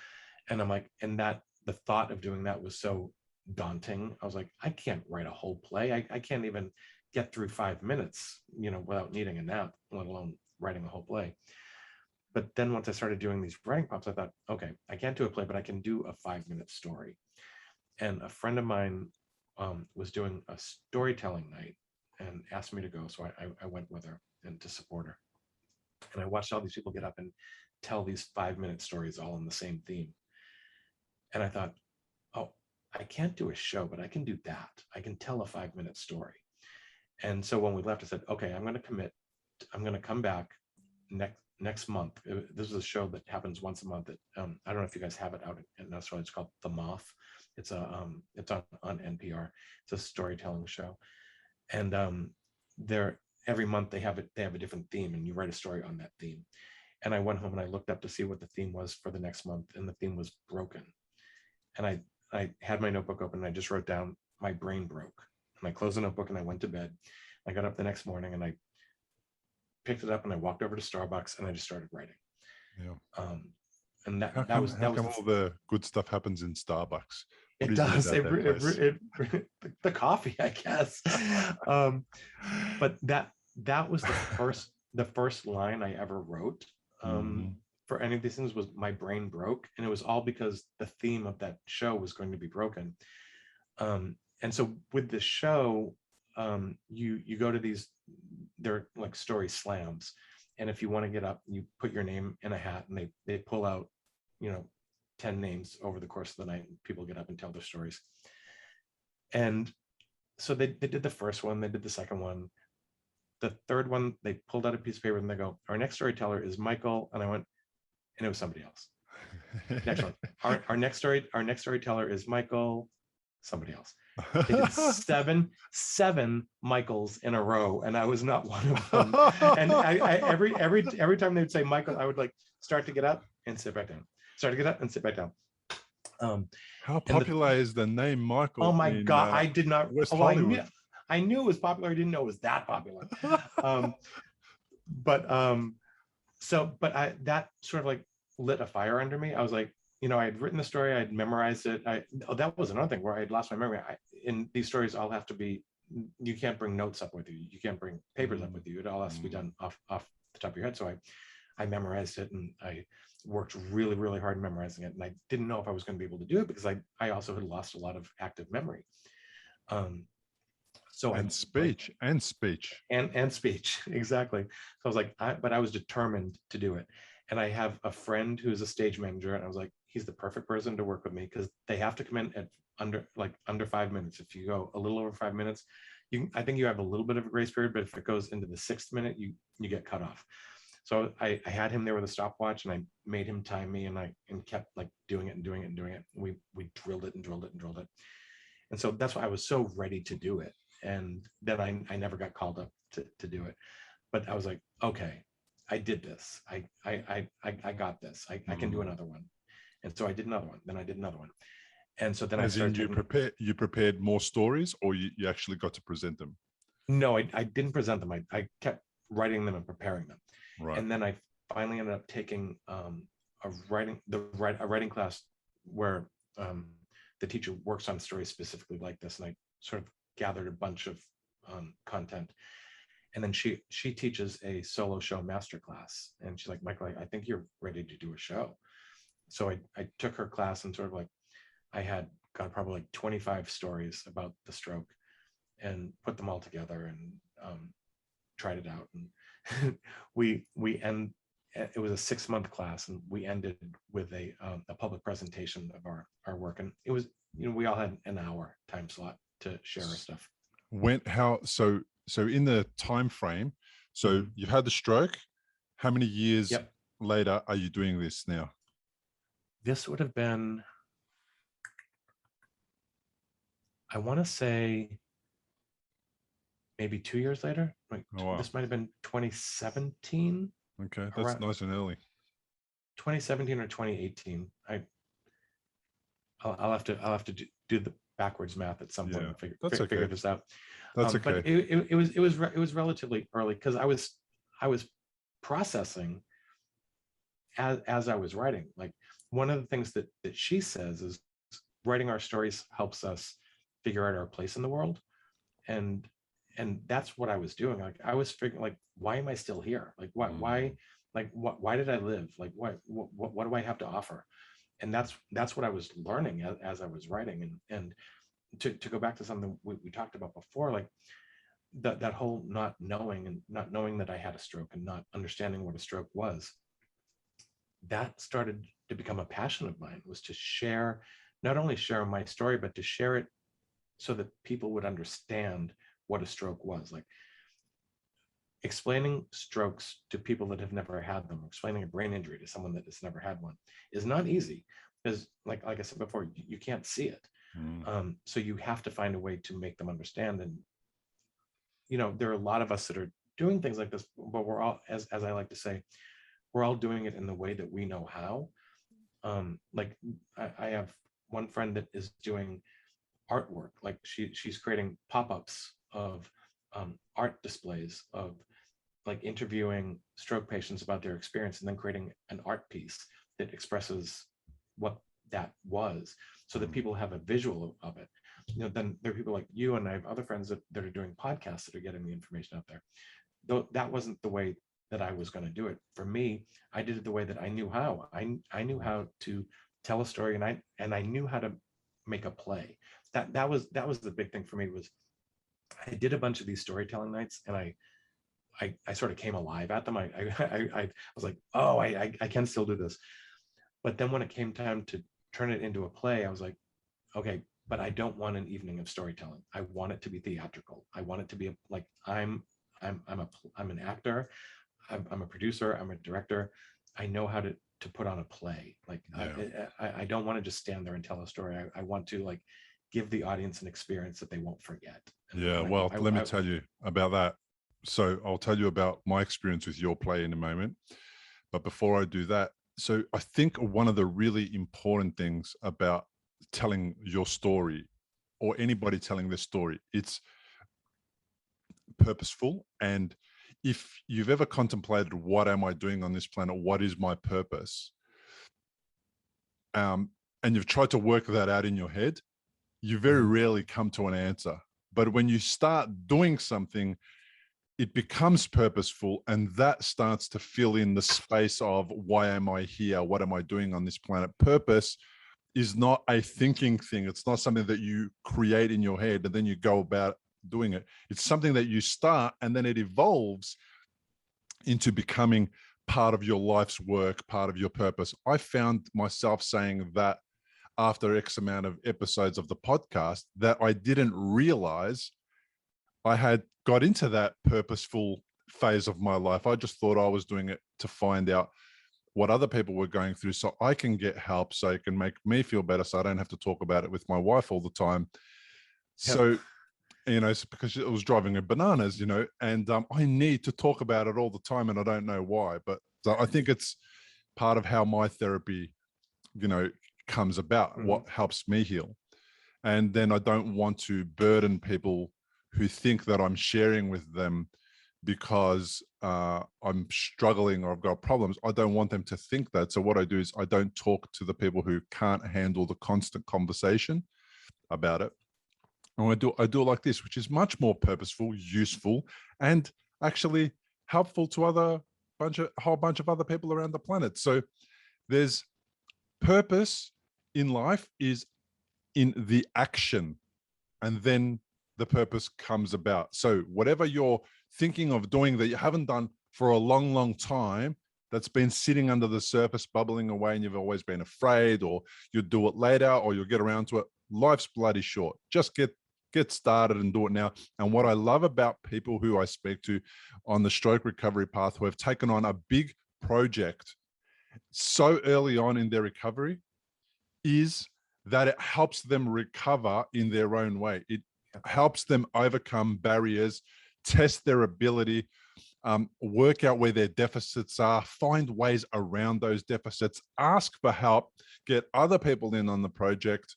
And I'm like, and that the thought of doing that was so daunting. I was like, I can't write a whole play. I can't even get through 5 minutes, without needing a nap, let alone writing a whole play. But then once I started doing these writing prompts, I thought, okay, I can't do a play, but I can do a 5-minute story. And a friend of mine was doing a storytelling night and asked me to go. So I went with her and to support her. And I watched all these people get up and tell these 5-minute stories all in the same theme. And I thought, oh, I can't do a show, but I can do that. I can tell a 5-minute story. And so when we left, I said, okay, I'm going to commit. I'm going to come back next month. This is a show that happens once a month. I don't know if you guys have it out in Australia. It's called The Moth. It's on NPR. It's a storytelling show, and every month they have a different theme, and you write a story on that theme. And I went home and I looked up to see what the theme was for the next month, and the theme was broken. And I had my notebook open and I just wrote down, my brain broke. And I closed the notebook and I went to bed. I got up the next morning and I picked it up and I walked over to Starbucks and I just started writing. Yeah. And that How was all the good stuff happens in Starbucks? It does. The coffee, I guess. But that was the first line I ever wrote for any of these things was my brain broke, and it was all because the theme of that show was going to be broken. And so with the show, you go to these, they're like story slams, and if you want to get up, you put your name in a hat, and they pull out 10 names over the course of the night, and people get up and tell their stories. And so they did the first one, they did the second one. The third one, they pulled out a piece of paper and they go, our next storyteller is Michael. And I went, and it was somebody else. Next one, our next storyteller is Michael, somebody else. They did seven Michaels in a row, and I was not one of them. And I every time they would say Michael, I would like start to get up and sit back down. Start to get up and sit back down. How popular is the name Michael? Oh my God, I did not. West Oh, Hollywood. I knew it was popular. I didn't know it was that popular. But that sort of like lit a fire under me. I was like, I had written the story, I'd memorized it. That was another thing where I had lost my memory. In these stories, I'll have to be, you can't bring notes up with you. You can't bring papers up with you. It all has to be done off the top of your head. So I memorized it, and I worked really, really hard memorizing it. And I didn't know if I was going to be able to do it because I also had lost a lot of active memory. Speech. And speech, exactly. So I was like, but I was determined to do it. And I have a friend who's a stage manager, and I was like, he's the perfect person to work with me, because they have to come in at under 5 minutes. If you go a little over 5 minutes, I think you have a little bit of a grace period, but if it goes into the 6th minute, you get cut off. So I had him there with a stopwatch, and I made him time me, and kept like doing it and doing it and doing it. We drilled it and drilled it and drilled it. And so that's why I was so ready to do it. And then I never got called up to do it. But I was like, okay, I did this. I got this. I can do another one. And so I did another one. Then I did another one. And so then you prepared more stories, or you actually got to present them? No, I didn't present them. I kept writing them and preparing them. Right. And then I finally ended up taking a writing class where the teacher works on stories specifically like this. And I sort of gathered a bunch of content. And then she teaches a solo show masterclass. And she's like, Michael, I think you're ready to do a show. So I took her class, and sort of like, I had got probably like 25 stories about the stroke, and put them all together, and tried it out. And it was a 6-month class, and we ended with a public presentation of our work. And it was, we all had an hour time slot to share our stuff. So in the time frame, so you've had the stroke. How many years later are you doing this now? This would have been, I want to say, maybe 2 years later. Like, wow. This might have been 2017. Okay, that's nice and early. 2017 or 2018. I'll have to do the backwards math at some point and figure this out. That's okay. But it was relatively early, because I was processing as I was writing. Like, one of the things that she says is, writing our stories helps us figure out our place in the world. And that's what I was doing. Like, I was figuring, like, why am I still here? Like, why did I live? Like, what do I have to offer? And that's what I was learning as I was writing. And to go back to something we talked about before, like that whole not knowing that I had a stroke, and not understanding what a stroke was, that started to become a passion of mine, was to not only share my story, but to share it so that people would understand what a stroke was. Like, explaining strokes to people that have never had them, explaining a brain injury to someone that has never had one, is not easy, because like I said before, you can't see it. So you have to find a way to make them understand. And there are a lot of us that are doing things like this, but we're all, as I like to say, we're all doing it in the way that we know how. Like, I have one friend that is doing artwork. Like, she's creating pop-ups of art displays of, like, interviewing stroke patients about their experience, and then creating an art piece that expresses what that was, so that people have a visual of it. Then there are people like you, and I have other friends that are doing podcasts that are getting the information out there. Though that wasn't the way that I was going to do it. For me, I did it the way that I knew how. I knew how to tell a story, and I knew how to make a play. That was the big thing for me. Was I did a bunch of these storytelling nights, and I sort of came alive at them. I was like, oh, I can still do this. But then when it came time to turn it into a play, I was like, okay, but I don't want an evening of storytelling. I want it to be theatrical. I want it to be like, I'm an actor. I'm a producer. I'm a director. I know how to put on a play. Like, I don't want to just stand there and tell a story. I want to, like, give the audience an experience that they won't forget. Let me tell you about that. So I'll tell you about my experience with your play in a moment. But before I do that, so I think one of the really important things about telling your story, or anybody telling this story, it's purposeful. And if you've ever contemplated, what am I doing on this planet? What is my purpose? And you've tried to work that out in your head, you very rarely come to an answer. But when you start doing something, it becomes purposeful, and that starts to fill in the space of, why am I here? What am I doing on this planet? Purpose is not a thinking thing. It's not something that you create in your head and then you go about doing it. It's something that you start, and then it evolves into becoming part of your life's work, part of your purpose. I found myself saying that after X amount of episodes of the podcast, that I didn't realize I had got into that purposeful phase of my life. I just thought I was doing it to find out what other people were going through so I can get help, so it can make me feel better, so I don't have to talk about it with my wife all the time. So, because it was driving me bananas, and I need to talk about it all the time, and I don't know why. But so I think it's part of how my therapy, comes about, what helps me heal. And then I don't want to burden people who think that I'm sharing with them because I'm struggling or I've got problems. I don't want them to think that. So what I do is I don't talk to the people who can't handle the constant conversation about it. And I do it like this, which is much more purposeful, useful, and actually helpful to a whole bunch of other people around the planet. So there's purpose in life is in the action, and then the purpose comes about. So whatever you're thinking of doing that you haven't done for a long, long time, that's been sitting under the surface, bubbling away, and you've always been afraid, or you'll do it later, or you'll get around to it. Life's bloody short. Just get started and do it now. And what I love about people who I speak to on the stroke recovery path who have taken on a big project so early on in their recovery is that it helps them recover in their own way. It helps them overcome barriers, test their ability, work out where their deficits are, find ways around those deficits, ask for help, get other people in on the project,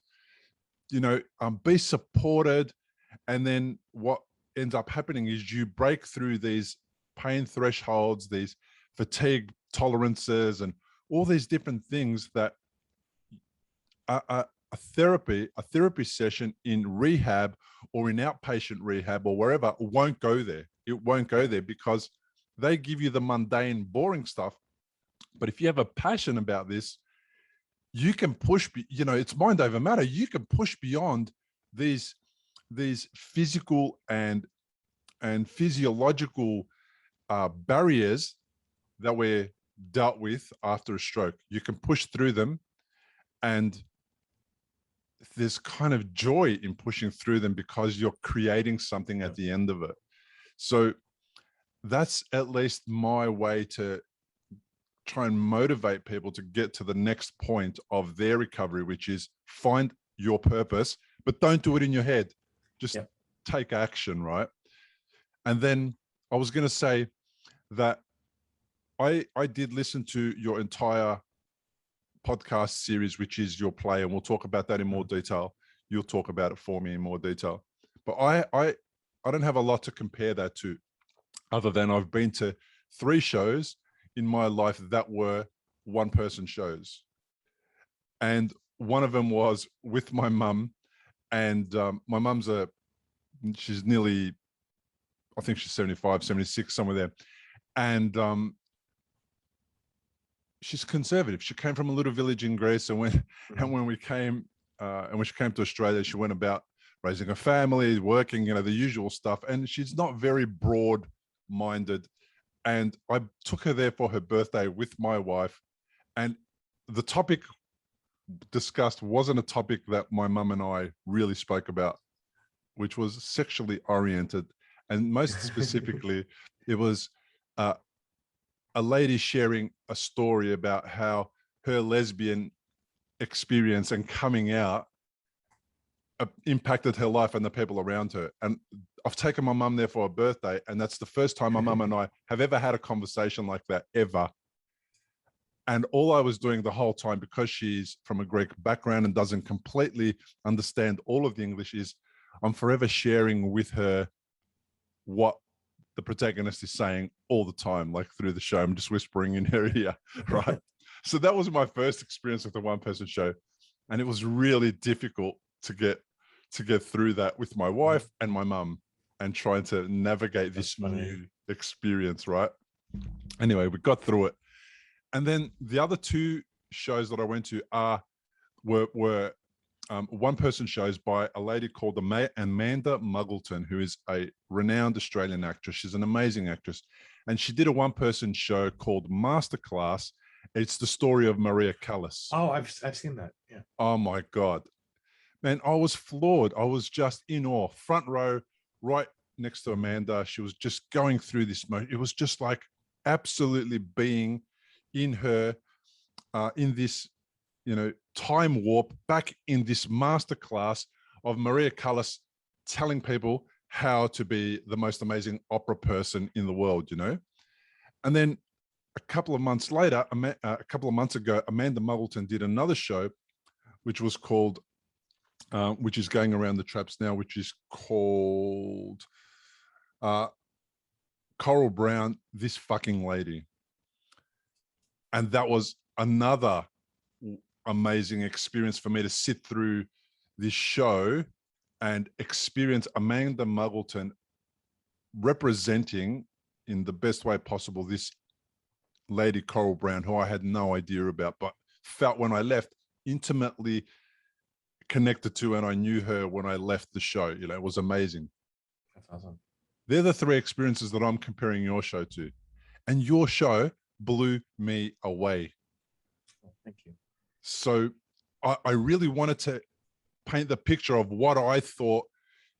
be supported. And then what ends up happening is you break through these pain thresholds, these fatigue tolerances, and all these different things that a therapy session in rehab or in outpatient rehab or wherever won't go there. It won't go there because they give you the mundane, boring stuff. But if you have a passion about this, you can push, it's mind over matter. You can push beyond these physical and physiological barriers that we're dealt with after a stroke. You can push through them, and there's kind of joy in pushing through them because you're creating something at the end of it. So that's at least my way to try and motivate people to get to the next point of their recovery, which is find your purpose, but don't do it in your head. Just take action, right? And then I was going to say that I did listen to your entire podcast series, which is your play, and we'll talk about that in more detail. You'll talk about it for me in more detail. But I don't have a lot to compare that to, other than I've been to 3 shows in my life that were one-person shows. And one of them was with my mum, and my mum's she's nearly, I think she's 75, 76, somewhere there. And she's conservative. She came from a little village in Greece, and when we came, and when she came to Australia, she went about raising a family, working, the usual stuff. And she's not very broad-minded. And I took her there for her birthday with my wife, and the topic discussed wasn't a topic that my mum and I really spoke about, which was sexually oriented. And most specifically, it was a lady sharing a story about how her lesbian experience and coming out impacted her life and the people around her. And I've taken my mum there for a birthday, and that's the first time my mum and I have ever had a conversation like that, ever. And all I was doing the whole time, because she's from a Greek background and doesn't completely understand all of the English, is I'm forever sharing with her what the protagonist is saying all the time, like through the show. I'm just whispering in her ear, right? So that was my first experience with the one-person show, and it was really difficult to get through that with my wife and my mum, and trying to navigate this new experience, right? Anyway, we got through it, and then the other two shows that I went to were one-person shows by a lady called Amanda Muggleton, who is a renowned Australian actress. She's an amazing actress. And she did a one-person show called Masterclass. It's the story of Maria Callas. Oh, I've seen that. Yeah. Oh, my God. Man, I was floored. I was just in awe. Front row, right next to Amanda. She was just going through this. It was just like absolutely being in her, in this, time warp, back in this masterclass of Maria Callas telling people how to be the most amazing opera person in the world, And then a couple of months later, a couple of months ago, Amanda Muggleton did another show, which was called, which is going around the traps now, which is called Coral Brown, This Fucking Lady. And that was another amazing experience for me to sit through this show and experience Amanda Muggleton representing in the best way possible this lady Coral Brown, who I had no idea about, but felt when I left intimately connected to, and I knew her when I left the show. It was amazing. That's awesome. They're the three experiences that I'm comparing your show to, and your show blew me away. Oh, thank you. So I really wanted to paint the picture of what I thought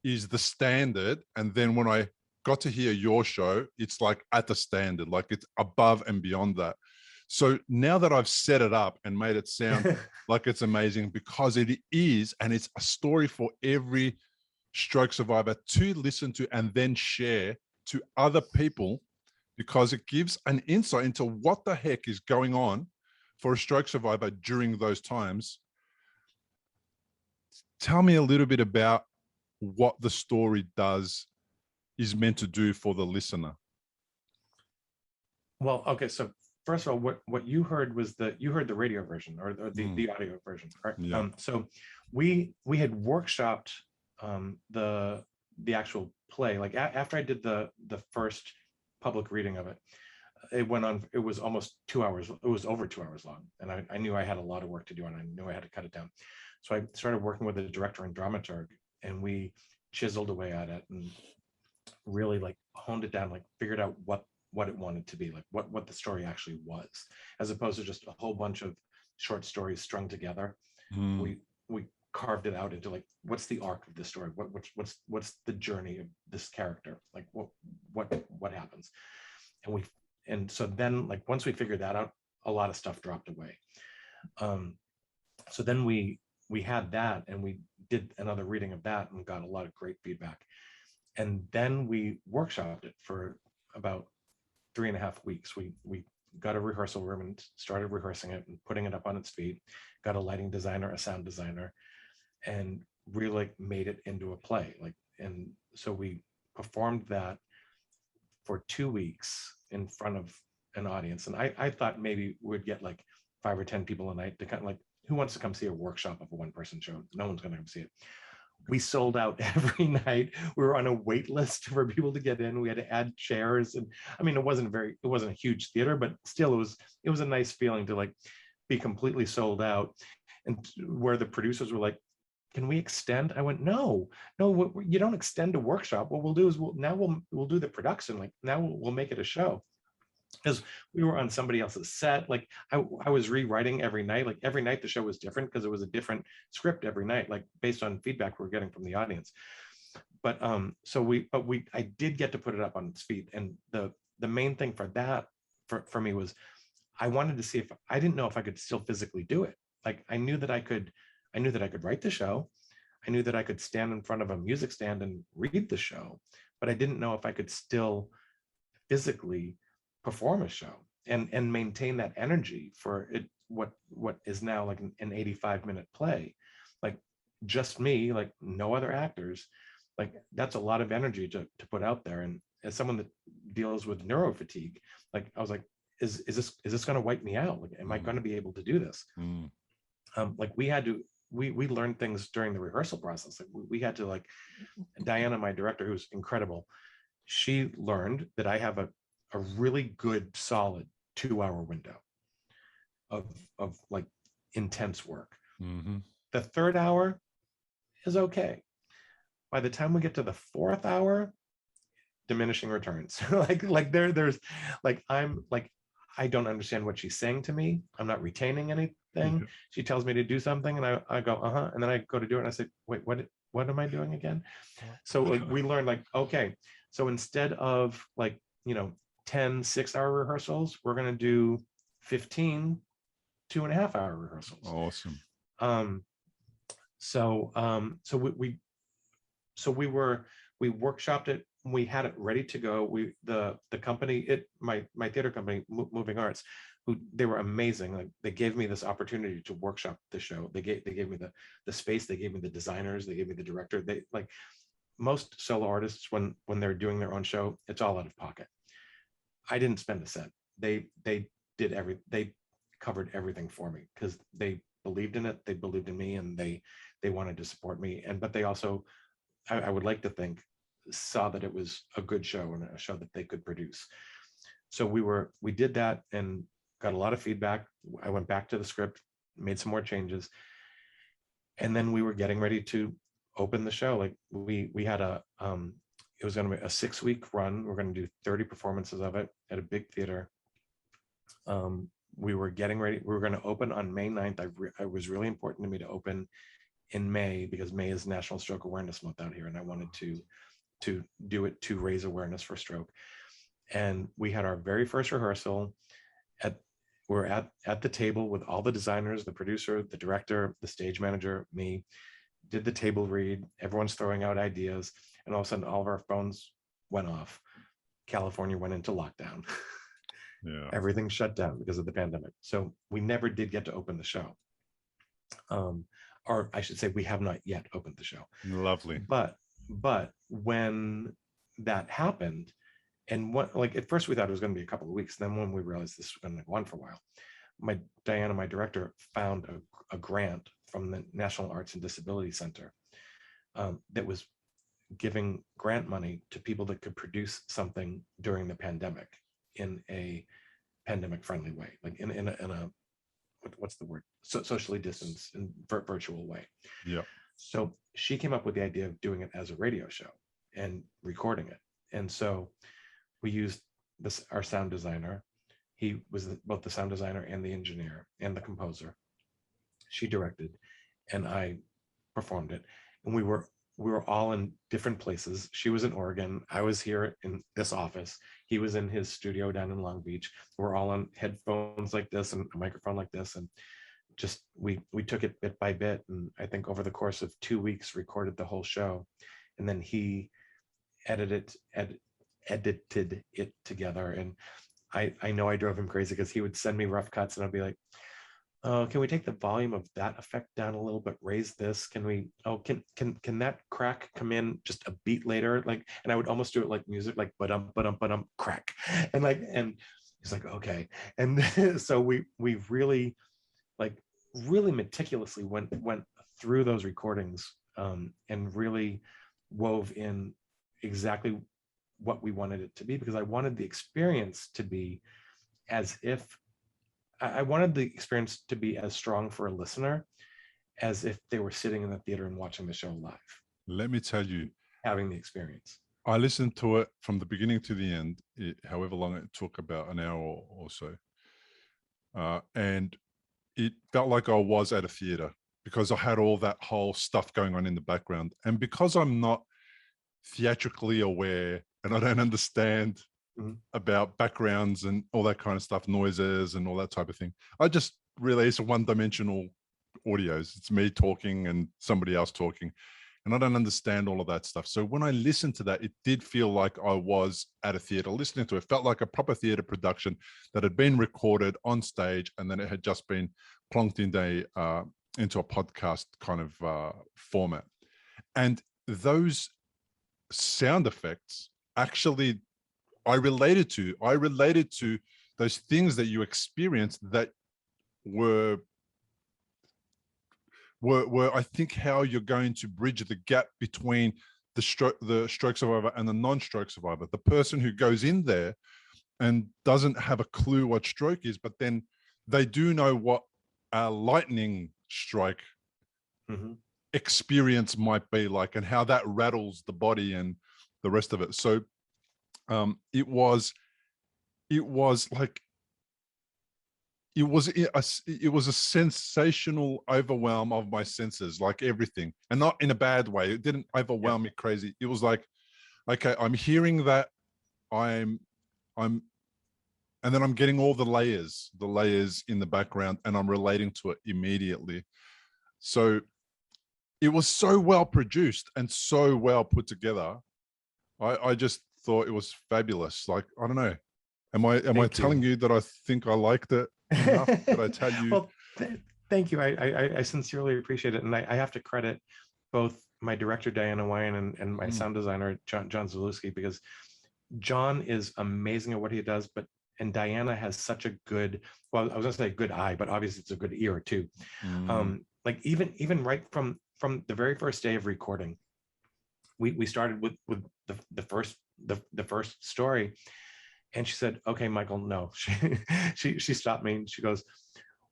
is the standard. And then when I got to hear your show, it's like at the standard, like it's above and beyond that. So now that I've set it up and made it sound like it's amazing, because it is, and it's a story for every stroke survivor to listen to and then share to other people, because it gives an insight into what the heck is going on for a stroke survivor during those times. Tell me a little bit about what the story is meant to do for the listener. Well, okay. So first of all, what you heard was you heard the radio version or the audio version, right? Yeah. So we had workshopped the actual play. Like after I did the first public reading of it, it went on. It was almost 2 hours. It was over 2 hours long, and I knew I had a lot of work to do, and I knew I had to cut it down. So I started working with a director and dramaturg, and we chiseled away at it and really like honed it down, like figured out what it wanted to be, like what the story actually was, as opposed to just a whole bunch of short stories strung together. We carved it out into like, what's the arc of the story? What's the journey of this character? Like what happens? And so then, like, once we figured that out, a lot of stuff dropped away. So then we had that, and we did another reading of that and got a lot of great feedback. And then we workshopped it for about 3.5 weeks. We got a rehearsal room and started rehearsing it and putting it up on its feet, got a lighting designer, a sound designer, and really made it into a play. And so we performed that for 2 weeks in front of an audience. And I thought maybe we'd get like 5 or 10 people a night to kind of like, who wants to come see a workshop of a one-person show? No one's going to come see it. We sold out every night. We were on a wait list for people to get in. We had to add chairs. And I mean, it wasn't a huge theater, but still it was a nice feeling to like be completely sold out. And where the producers were like, can we extend? I went, no, you don't extend a workshop. What we'll do is we'll do the production. Like now we'll make it a show. Because we were on somebody else's set. Like I was rewriting every night. Like every night the show was different because it was a different script every night, like based on feedback we were getting from the audience. But I did get to put it up on its feet. And the main thing for that for me was I wanted to see if I didn't know if I could still physically do it. Like I knew that I could write the show. I knew that I could stand in front of a music stand and read the show, but I didn't know if I could still physically perform a show and maintain that energy for it, what is now like an 85-minute play, like just me, like no other actors. Like that's a lot of energy to put out there, as someone that deals with neurofatigue, like I was like, is this going to wipe me out? Like, am I going to be able to do this? Like we learned things during the rehearsal process. Like we had to, like, Diana, my director, who's incredible, she learned that I have a really good solid 2-hour window of like intense work. The third hour is okay. By the time we get to the fourth hour, diminishing returns. like there's like, I'm like, I don't understand what she's saying to me. I'm not retaining anything. She tells me to do something and I go, and then I go to do it and I say, wait, what am I doing again? So like we learned, like, okay, so instead of like, 10 6-hour rehearsals, we're going to do 15 2.5-hour rehearsals. Awesome. So we workshopped it. We had it ready to go. The company, my theater company, Moving Arts, they were amazing. Like, they gave me this opportunity to workshop the show. They gave me the space. They gave me the designers. They gave me the director. They, like most solo artists, when they're doing their own show, it's all out of pocket. I didn't spend a cent. They covered everything for me because they believed in it. They believed in me, and they wanted to support me. But they also, I would like to think, saw that it was a good show and a show that they could produce. So we did that and got a lot of feedback. I went back to the script, made some more changes, and then we were getting ready to open the show. Like we had it was going to be a 6-week run. We're going to do 30 performances of it at a big theater. We were getting ready. We were going to open on May 9th. It was really important to me to open in May because May is National Stroke Awareness Month out here, and I wanted to do it to raise awareness for stroke. And we had our very first rehearsal. We're at the table with all the designers, the producer, the director, the stage manager, me. Did the table read. Everyone's throwing out ideas, and all of a sudden, all of our phones went off. California went into lockdown. Yeah. Everything shut down because of the pandemic. So we never did get to open the show. Or I should say, we have not yet opened the show. Lovely. But when that happened, and like at first we thought it was going to be a couple of weeks. Then when we realized this was going to go on for a while, Diana, my director, found a grant from the National Arts and Disability Center that was giving grant money to people that could produce something during the pandemic in a pandemic friendly way, like in a what's the word, socially distanced and virtual way. Yeah. So she came up with the idea of doing it as a radio show and recording it. And so we used our sound designer. He was both the sound designer and the engineer and the composer. She directed, and I performed it. And we were all in different places. She was in Oregon. I was here in this office. He was in his studio down in Long Beach. We're all on headphones like this and a microphone like this. And just, we took it bit by bit. And I think over the course of 2 weeks, recorded the whole show. And then he edited it together. And I know I drove him crazy because he would send me rough cuts and I'd be like, oh, can we take the volume of that effect down a little bit? Raise this. Can we? Oh, can that crack come in just a beat later? Like, and I would almost do it like music, like but crack, and he's like, okay. And so we really meticulously went through those recordings and really wove in exactly what we wanted it to be, because I wanted the experience to be as if I wanted the experience to be as strong for a listener as if they were sitting in the theater and watching the show live. Let me tell you, having the experience. I listened to it from the beginning to the end, however long it took, about an hour or so. And it felt like I was at a theater because I had all that whole stuff going on in the background. And because I'm not theatrically aware and I don't understand about backgrounds and all that kind of stuff, noises and all that type of thing, I just really, it's a one-dimensional audios. It's me talking and somebody else talking, and I don't understand all of that stuff. So when I listened to that, it did feel like I was at a theater listening to it. It felt like a proper theater production that had been recorded on stage, and then it had just been plonked into a podcast kind of format. And those sound effects actually I related to those things that you experienced that were I think how you're going to bridge the gap between the stroke survivor and the non-stroke survivor. The person who goes in there and doesn't have a clue what stroke is, but then they do know what a lightning strike experience might be like, and how that rattles the body and the rest of it. So it was like, it was a sensational overwhelm of my senses, like everything, and not in a bad way. It didn't overwhelm me crazy. It was like, okay, I'm hearing that, and then I'm getting all the layers in the background, and I'm relating to it immediately. So it was so well produced and so well put together. I just thought it was fabulous. Like, I don't know. Am I telling you that I think I liked it enough? Did I tell you? Well, thank you. I sincerely appreciate it. And I have to credit both my director, Diana Wyan, and my sound designer, John Zalewski, because John is amazing at what he does, and Diana has such a good, well, I was gonna say good eye, but obviously it's a good ear too. Like even right from the very first day of recording, we started with the first story, and she said, "Okay, Michael, no." She stopped me and she goes,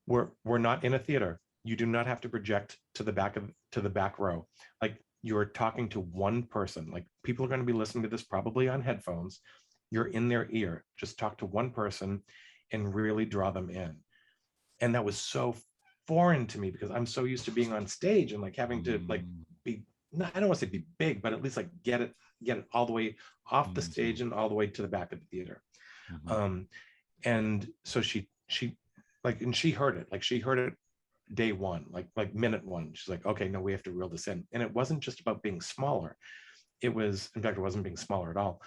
"We're not in a theater. You do not have to project to the back row. Like, you're talking to one person. Like, people are going to be listening to this probably on headphones. You're in their ear. Just talk to one person and really draw them in." And that was so foreign to me because I'm so used to being on stage and like having to like be, no, I don't want to say be big, but at least like get it all the way off the stage and all the way to the back of the theater. And so she like, and she heard it, like she heard it day one, like minute one. She's like, "Okay, no, we have to reel this in." And it wasn't just about being smaller. It was, in fact, it wasn't being smaller at all.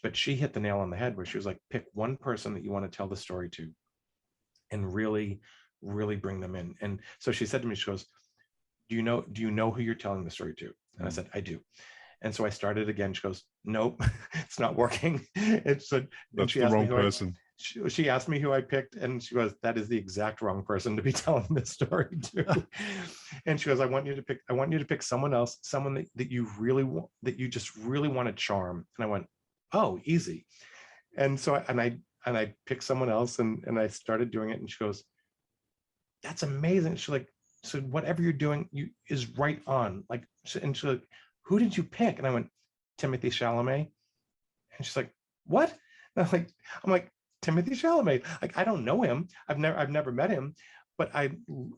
But she hit the nail on the head where she was like, pick one person that you want to tell the story to and really bring them in. And so she said to me, she goes, do you know who you're telling the story to? And I said, "I do." And so I started again. She goes, "Nope, it's not working." It's a, That's the wrong person. She asked me who I picked, and she goes, "That is the exact wrong person to be telling this story to." And she goes, I want you to pick someone else, someone that you really want, that you just really want to charm." And I went, "Oh, easy." And so I picked someone else, and I started doing it. And she goes, "That's amazing." She's like, "So whatever you're doing is right on." Like, and she's like, "Who did you pick?" And I went, "Timothy Chalamet." And she's like, "What?" And I'm like, "Timothy Chalamet. Like, I don't know him. I've never met him, but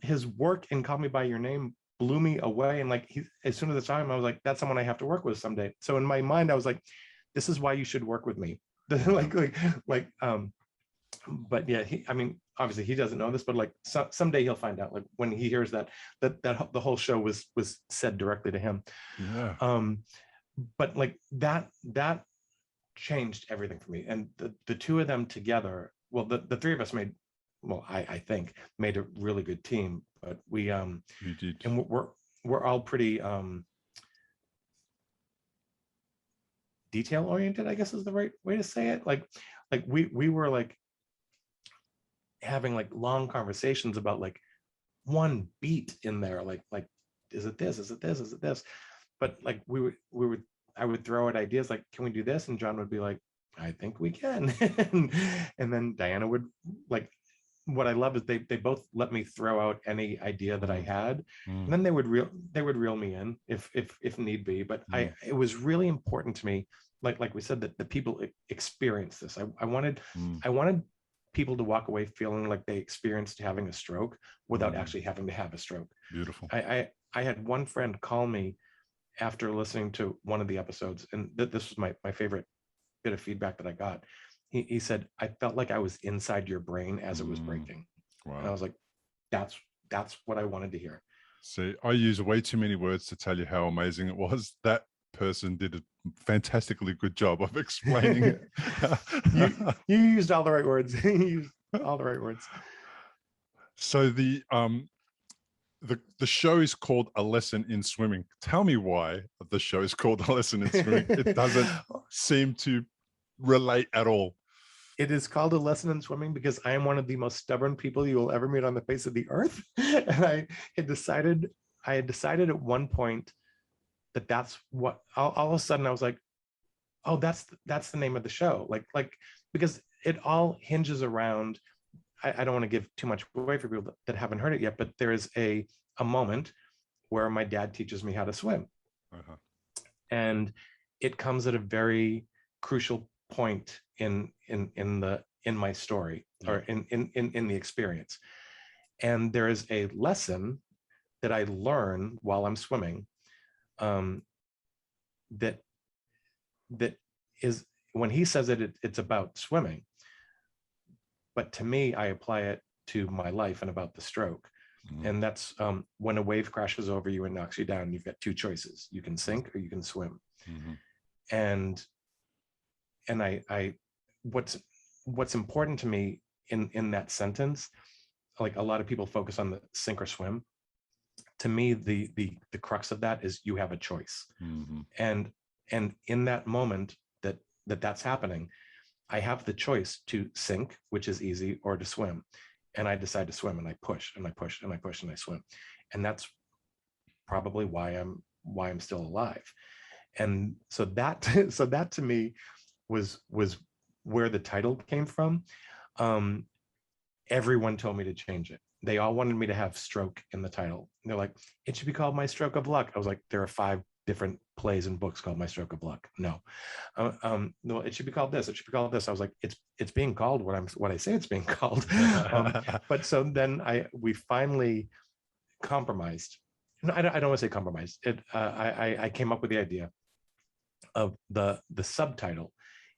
his work in Call Me by Your Name blew me away." And like, as soon as the time, I was like, "That's someone I have to work with someday." So in my mind, I was like, "This is why you should work with me." But yeah, obviously he doesn't know this, but like someday he'll find out. Like when he hears that the whole show was said directly to him. Yeah. But like that changed everything for me. And the two of them together, well, the three of us made, well, I think made a really good team. But we You did. and we're all pretty detail oriented, I guess is the right way to say it. Like we were like having like long conversations about like one beat in there, like is it this, is it this, is it this? But like I would throw out ideas like, "Can we do this?" And John would be like, "I think we can." And then Diana would, like, what I love is they both let me throw out any idea that I had, and then they would reel me in if need be. But it was really important to me, like we said, that the people experience this. I wanted people to walk away feeling like they experienced having a stroke without actually having to have a stroke. Beautiful. I had one friend call me after listening to one of the episodes, and this was my favorite bit of feedback that I got. He said, "I felt like I was inside your brain as it was breaking." Wow. And I was like, that's what I wanted to hear. See, I use way too many words to tell you how amazing it was. That person did a fantastically good job of explaining it. you used all the right words. You used all the right words. So the show is called A Lesson in Swimming. Tell me why the show is called A Lesson in Swimming. It doesn't seem to relate at all. It is called A Lesson in Swimming because I am one of the most stubborn people you will ever meet on the face of the earth. And I had decided at one point that that's what, all of a sudden I was like, oh, that's the name of the show. Like, because it all hinges around, I don't want to give too much away for people that haven't heard it yet, but there is a moment where my dad teaches me how to swim. Uh-huh. And it comes at a very crucial point in my story, or in the experience. And there is a lesson that I learn while I'm swimming, that is, when he says it's about swimming, but to me, I apply it to my life and about the stroke. Mm-hmm. And that's when a wave crashes over you and knocks you down, you've got two choices: you can sink or you can swim. Mm-hmm. And I what's important to me in that sentence, like a lot of people focus on the sink or swim. To me, the crux of that is you have a choice. Mm-hmm. And in that moment that's happening, I have the choice to sink, which is easy, or to swim. And I decide to swim, and I push and I push and I push and I swim. And that's probably why I'm still alive. And so that to me was where the title came from. Everyone told me to change it. They all wanted me to have stroke in the title. And they're like, it should be called My Stroke of Luck. I was like, there are 5 different plays and books called My Stroke of Luck. No, no, it should be called this. It should be called this. I was like, it's being called what I say it's being called. But so then we finally compromised. No, I don't want to say compromised. I came up with the idea of the subtitle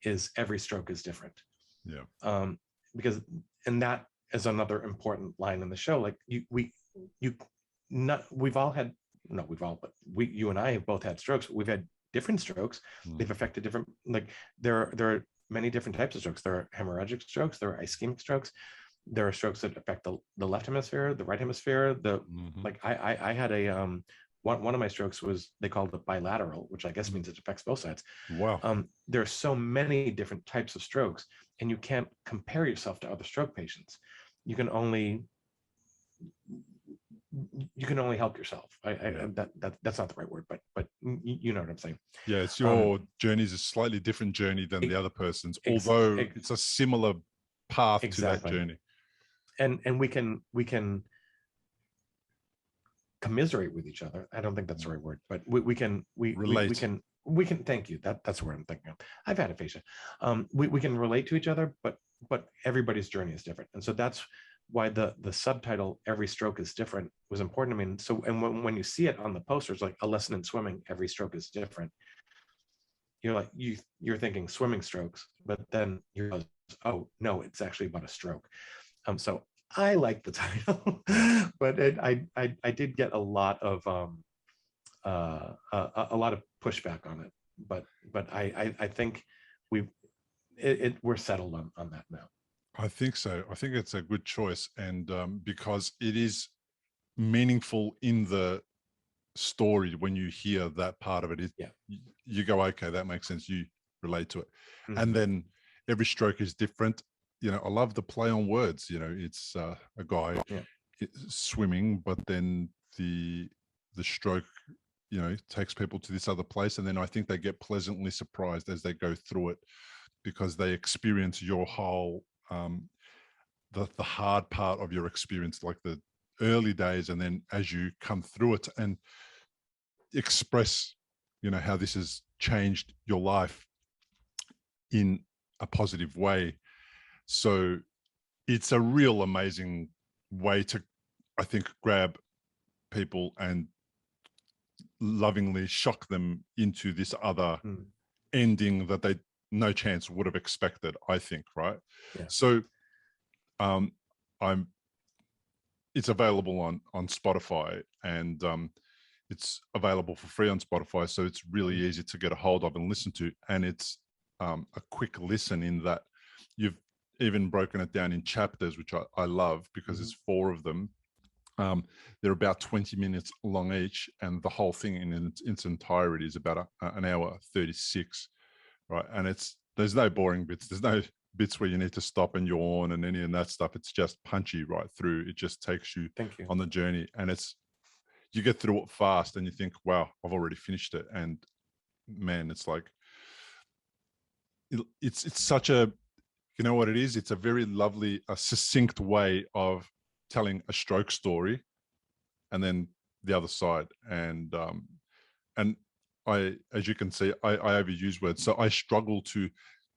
is Every Stroke is Different. Yeah. Because, and that is another important line in the show. Like we've all had, not we've all, but you and I have both had strokes. We've had different strokes. They've affected different, like there are many different types of strokes. There are hemorrhagic strokes. There are ischemic strokes. There are strokes that affect the left hemisphere, the right hemisphere. Like I had a, one of my strokes was, they called it bilateral, which I guess means it affects both sides. Wow. There are so many different types of strokes, and you can't compare yourself to other stroke patients. You can only help yourself. That's not the right word, but you know what I'm saying. Yeah, it's your journey is a slightly different journey than the other person's, although it's a similar path to that journey. And we can commiserate with each other. I don't think that's the right word, but we can relate. We can thank you. That's what I'm thinking of. I've had aphasia. We can relate to each other, but everybody's journey is different. And so that's why the subtitle Every Stroke is Different was important to me. And so, and when you see it on the posters, like A Lesson in Swimming, Every Stroke is Different, you're like, you're thinking swimming strokes, but then you're like, oh no, it's actually about a stroke. So I like the title, but I did get a lot of pushback on it, but I think we're settled on that now. I think so. I think it's a good choice, and because it is meaningful in the story when you hear that part of it. You go, okay, that makes sense. You relate to it, and then every stroke is different. You know, I love the play on words. You know, it's a guy swimming, but then the stroke, you know, takes people to this other place, and then I think they get pleasantly surprised as they go through it, because they experience your whole the hard part of your experience, like the early days, and then as you come through it and express, you know, how this has changed your life in a positive way. So it's a real amazing way to, I think, grab people and lovingly shock them into this other ending that they no chance would have expected, I think, right? Yeah. So it's available on Spotify, and it's available for free on Spotify, so it's really easy to get a hold of and listen to, and it's a quick listen in that you've even broken it down in chapters, which I love, because there's 4 of them. They're about 20 minutes long each, and the whole thing in its entirety is about an hour 36, right? And it's there's no boring bits. There's no bits where you need to stop and yawn and any of that stuff. It's just punchy right through. It just takes you Thank you. on the journey, and you get through it fast, and you think, wow, I've already finished it. And man, it's like, it's such a, you know what it is? It's a very lovely, a succinct way of telling a stroke story, and then the other side. And I, as you can see, I overuse words, so I struggle to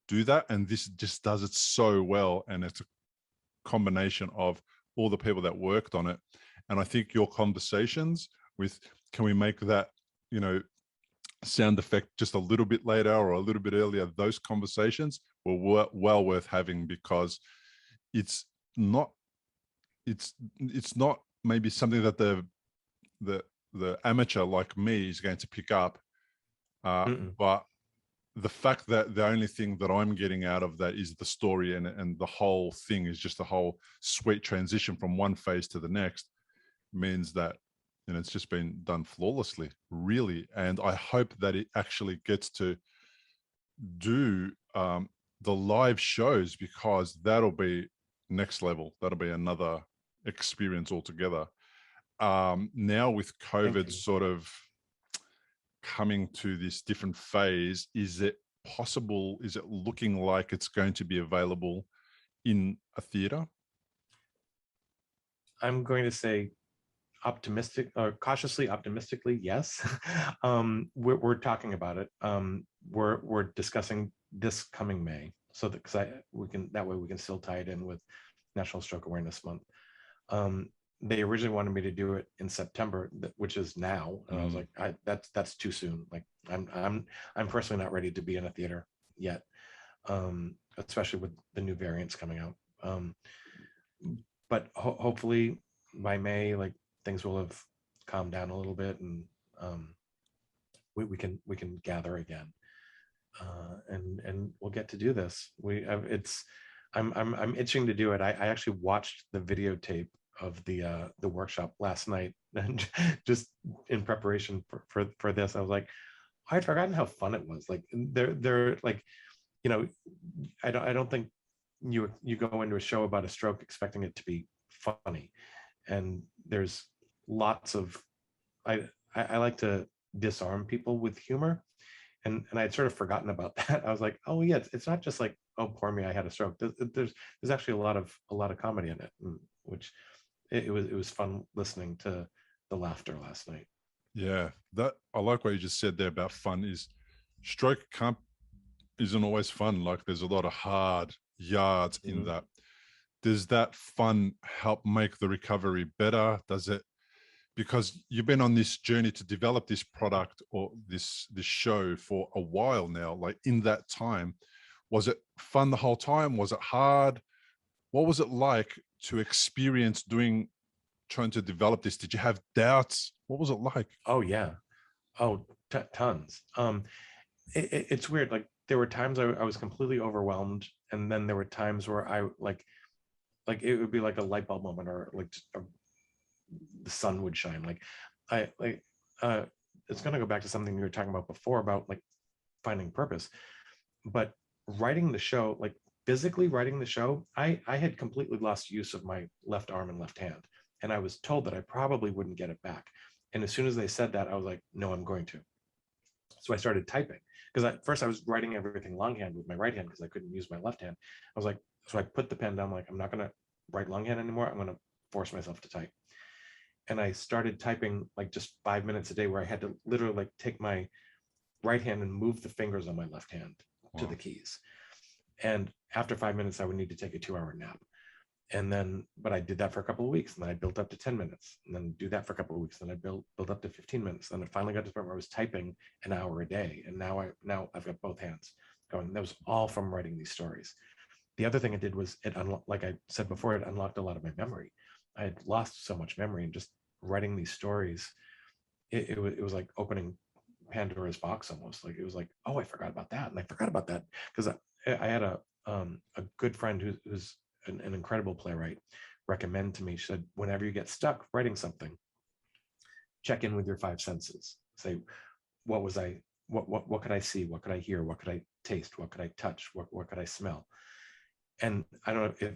do that, and this just does it so well. And it's a combination of all the people that worked on it. And I think your conversations with, can we make that, you know, sound effect just a little bit later or a little bit earlier, those conversations were well worth having, because it's not maybe something that the amateur like me is going to pick up, but the fact that the only thing that I'm getting out of that is the story, and the whole thing is just a whole sweet transition from one phase to the next, means that, you know, it's just been done flawlessly, really. And I hope that it actually gets to do the live shows, because that'll be next level. That'll be another experience altogether. Now with COVID sort of coming to this different phase, is it possible, is it looking like it's going to be available in a theater? I'm going to say optimistic or cautiously optimistically, yes. We're talking about it. We're discussing this coming May, so that that way we can still tie it in with National Stroke Awareness Month. They originally wanted me to do it in September, which is now, and I was like, that's too soon. Like, I'm personally not ready to be in a theater yet, especially with the new variants coming out. But hopefully by May, like, things will have calmed down a little bit, and we can gather again, and we'll get to do this. I'm itching to do it. I actually watched the videotape of the workshop last night, and just in preparation for this. I was like, I'd forgotten how fun it was. Like, they're like, you know, I don't think you go into a show about a stroke expecting it to be funny, and there's lots of, I like to disarm people with humor, and I'd sort of forgotten about that. I was like, oh yeah, it's not just like, oh poor me, I had a stroke. There's actually a lot of comedy in it, which it was fun listening to the laughter last night. Yeah, that, I like what you just said there about fun. Is stroke isn't always fun. Like, there's a lot of hard yards in that. Does that fun help make the recovery better? Does it, because you've been on this journey to develop this product or this show for a while now, like, in that time, was it fun the whole time? Was it hard? What was it like to experience trying to develop this? Did you have doubts? What was it like? Oh yeah. Oh, tons. It's weird. Like, there were times I was completely overwhelmed, and then there were times where I like it would be like a light bulb moment, or like the sun would shine. Like, it's going to go back to something you were talking about before, about like finding purpose. But writing the show, like physically writing the show, I had completely lost use of my left arm and left hand, and I was told that I probably wouldn't get it back. And as soon as they said that, I was like, no, I'm going to. So I started typing, because at first I was writing everything longhand with my right hand because I couldn't use my left hand. I was like, so I put the pen down, like, I'm not going to write longhand anymore. I'm going to force myself to type. And I started typing like just 5 minutes a day, where I had to literally like take my right hand and move the fingers on my left hand to the keys. And after 5 minutes, I would need to take a 2-hour nap. And then, but I did that for a couple of weeks, and then I built up to 10 minutes, and then do that for a couple of weeks. Then I built up to 15 minutes. Then I finally got to the point where I was typing an hour a day. And now I've got both hands going. That was all from writing these stories. The other thing it did was like I said before, it unlocked a lot of my memory. I had lost so much memory, and just writing these stories, it was like opening Pandora's box almost. Like, it was like, oh, I forgot about that, and I forgot about that, because I had a good friend who's an incredible playwright recommend to me. She said, whenever you get stuck writing something, check in with your 5 senses. Say, what could I see? What could I hear? What could I taste? What could I touch? What could I smell? And I don't know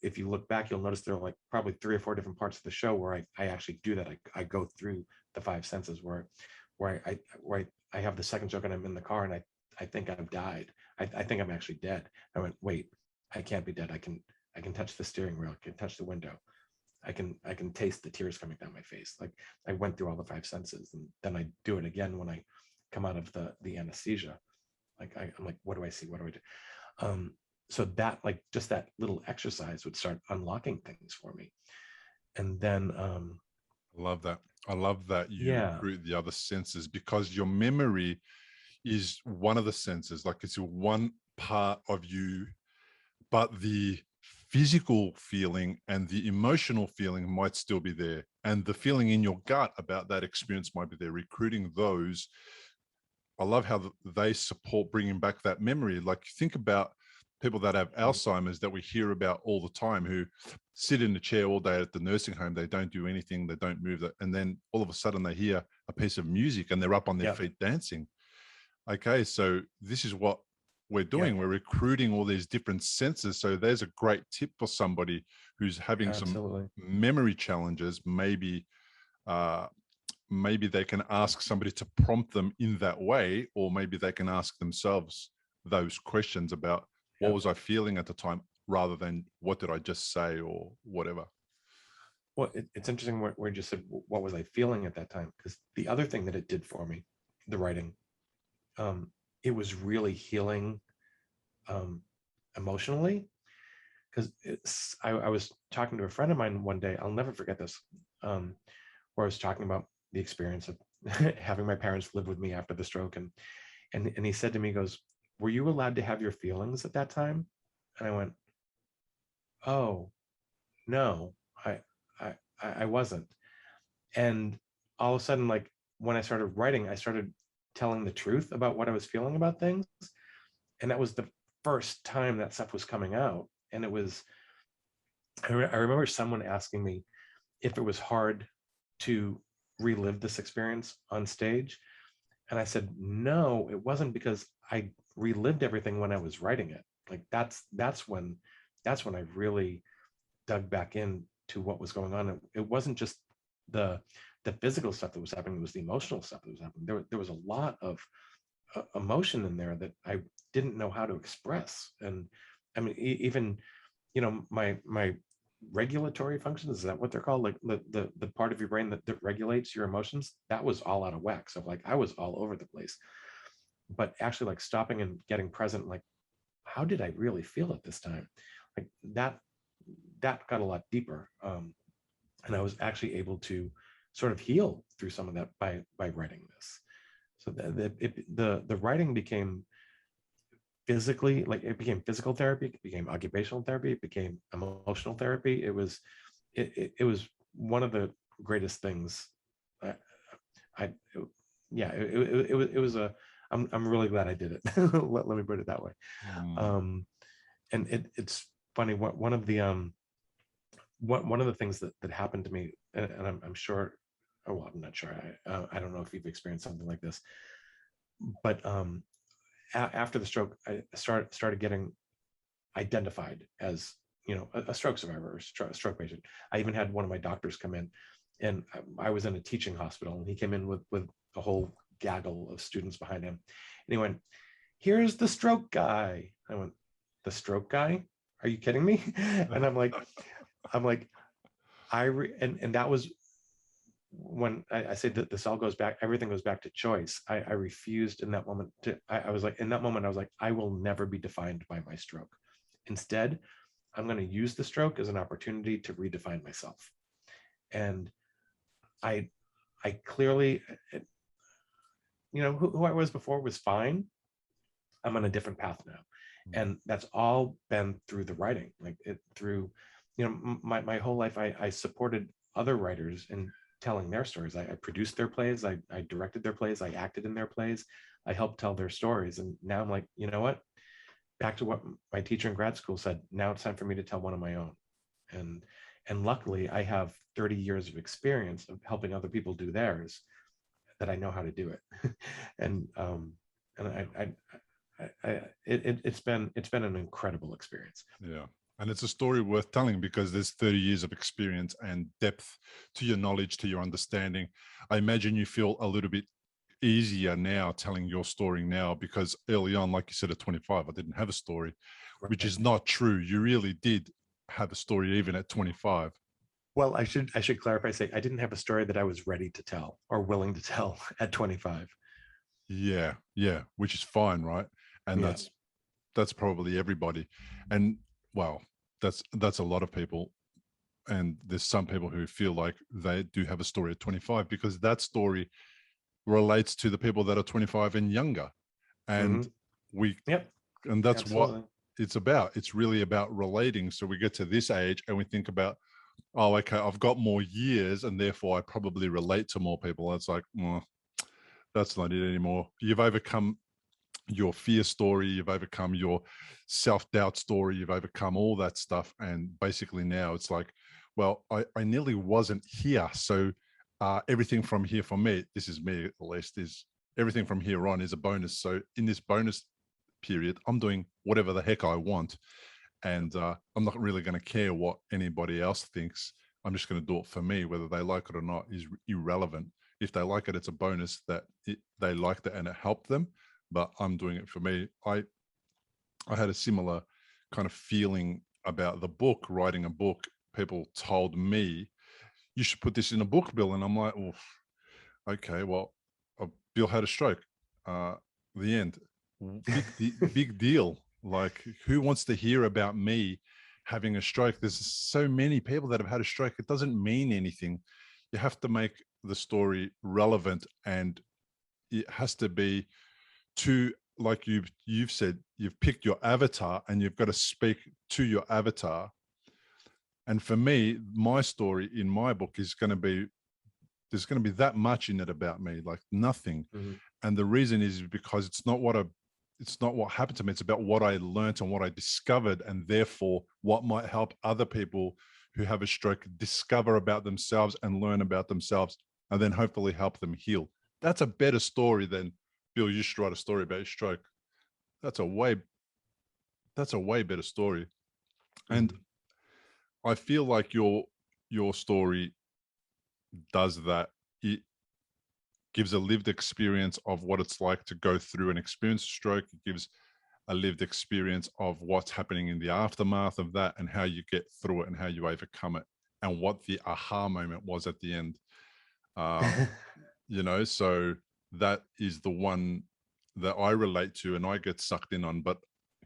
if you look back, you'll notice there are like probably 3 or 4 different parts of the show where I actually do that. I go through the 5 senses where I have the second stroke and I'm in the car and I think I've died. I think I'm actually dead. I went, wait, I can't be dead. I can touch the steering wheel. I can touch the window. I can taste the tears coming down my face. Like I went through all the 5 senses, and then I do it again when I come out of the anesthesia. Like I'm like, what do I see? What do I do? So that, like, just that little exercise would start unlocking things for me. And then I love that. I love that you yeah, recruit the other senses, because your memory is one of the senses. Like, it's one part of you, but the physical feeling and the emotional feeling might still be there. And the feeling in your gut about that experience might be there. Recruiting those, I love how they support bringing back that memory. Like, think about people that have Alzheimer's that we hear about all the time, who sit in a chair all day at the nursing home. They don't do anything. They don't move. And then all of a sudden they hear a piece of music and they're up on their feet dancing. Okay, so this is what we're doing. We're recruiting all these different senses. So there's a great tip for somebody who's having some memory challenges. Maybe they can ask somebody to prompt them in that way, or maybe they can ask themselves those questions about what was I feeling at the time, rather than what did I just say or whatever. Well, it's interesting where you just said, what was I feeling at that time? Because the other thing that it did for me, the writing, it was really healing emotionally. Because I was talking to a friend of mine one day, I'll never forget this, where I was talking about the experience of having my parents live with me after the stroke. And he said to me, he goes, were you allowed to have your feelings at that time? And I went, oh, no, I wasn't. And all of a sudden, like, when I started writing, I started telling the truth about what I was feeling about things. And that was the first time that stuff was coming out. And it was, I remember someone asking me if it was hard to relive this experience on stage. And I said, no, it wasn't, because I relived everything when I was writing it. Like that's when I really dug back in to what was going on. It wasn't just the physical stuff that was happening, it was the emotional stuff that was happening. There was a lot of emotion in there that I didn't know how to express. And I mean, even, my regulatory functions, is that what they're called? Like the part of your brain that regulates your emotions, that was all out of whack. So like I was all over the place. But actually, like, stopping and getting present, like, how did I really feel at this time? Like that got a lot deeper. And I was actually able to sort of heal through some of that by writing this. So the writing became physically, like, it became physical therapy, it became occupational therapy, it became emotional therapy. It was one of the greatest things. It was a, I'm really glad I did it. let me put it that way. And it's funny, one of the things that happened to me, and I'm sure, well, I'm not sure, I don't know if you've experienced something like this, but after the stroke, I started getting identified as, a stroke survivor or stroke patient. I even had one of my doctors come in, and I was in a teaching hospital, and he came in with a whole gaggle of students behind him, and he went, "Here's the stroke guy." I went, "The stroke guy? Are you kidding me?" And I'm like, and that was when I say that this all goes back, everything goes back to choice. I refused in that moment I was like, in that moment, I was like, I will never be defined by my stroke. Instead, I'm going to use the stroke as an opportunity to redefine myself. And I clearly, who I was before was fine. I'm on a different path now. And that's all been through the writing, like through, my whole life, I supported other writers in telling their stories. I produced their plays, I directed their plays, I acted in their plays, I helped tell their stories. And now I'm like, you know what? Back to what my teacher in grad school said, now it's time for me to tell one of my own. And luckily, I have 30 years of experience of helping other people do theirs, that I know how to do it. And it's been an incredible experience. Yeah. And it's a story worth telling because there's 30 years of experience and depth to your knowledge, to your understanding. I imagine you feel a little bit easier now telling your story now, because early on, like you said, at 25, I didn't have a story, which is not true. You really did have a story even at 25. Well, I should clarify, say I didn't have a story that I was ready to tell or willing to tell at 25. Yeah, yeah, which is fine, right? And Yeah. that's probably everybody. And well, that's a lot of people. And there's some people who feel like they do have a story at 25 because that story relates to the people that are 25 and younger. And Yep. and that's Absolutely. what it's about. It's really about relating. So we get to this age and we think about, oh, okay, I've got more years and therefore I probably relate to more people. It's like, well, that's not it anymore. You've overcome your fear story, you've overcome your self-doubt story, you've overcome all that stuff. And basically now it's like, well, I nearly wasn't here. So everything from here for me, this is me at least, is everything from here on is a bonus. So in this bonus period, I'm doing whatever the heck I want. And I'm not really going to care what anybody else thinks. I'm just going to do it for me. Whether they like it or not is irrelevant. If they like it, it's a bonus that they liked it and it helped them. But I'm doing it for me. I had a similar kind of feeling about the book, writing a book. People told me, you should put this in a book, Bill. And I'm like, oh, okay, well, Bill had a stroke. The end. Big deal. Like, who wants to hear about me having a stroke? There's so many people that have had a stroke. It doesn't mean anything. You have to make the story relevant, and it has to be to, like you've said, you've picked your avatar and you've got to speak to your avatar. And for me, my story in my book is going to be, there's going to be that much in it about me, like nothing. And the reason is because it's not what happened to me. It's about what I learned and what I discovered, and therefore what might help other people who have a stroke discover about themselves and learn about themselves, and then hopefully help them heal. That's a better story than, Bill, you should write a story about your stroke. That's a way better story. And I feel like your story does that. It gives a lived experience of what it's like to go through and experience a stroke. It gives a lived experience of what's happening in the aftermath of that and how you get through it and how you overcome it and what the aha moment was at the end. So that is the one that I relate to and I get sucked in on. But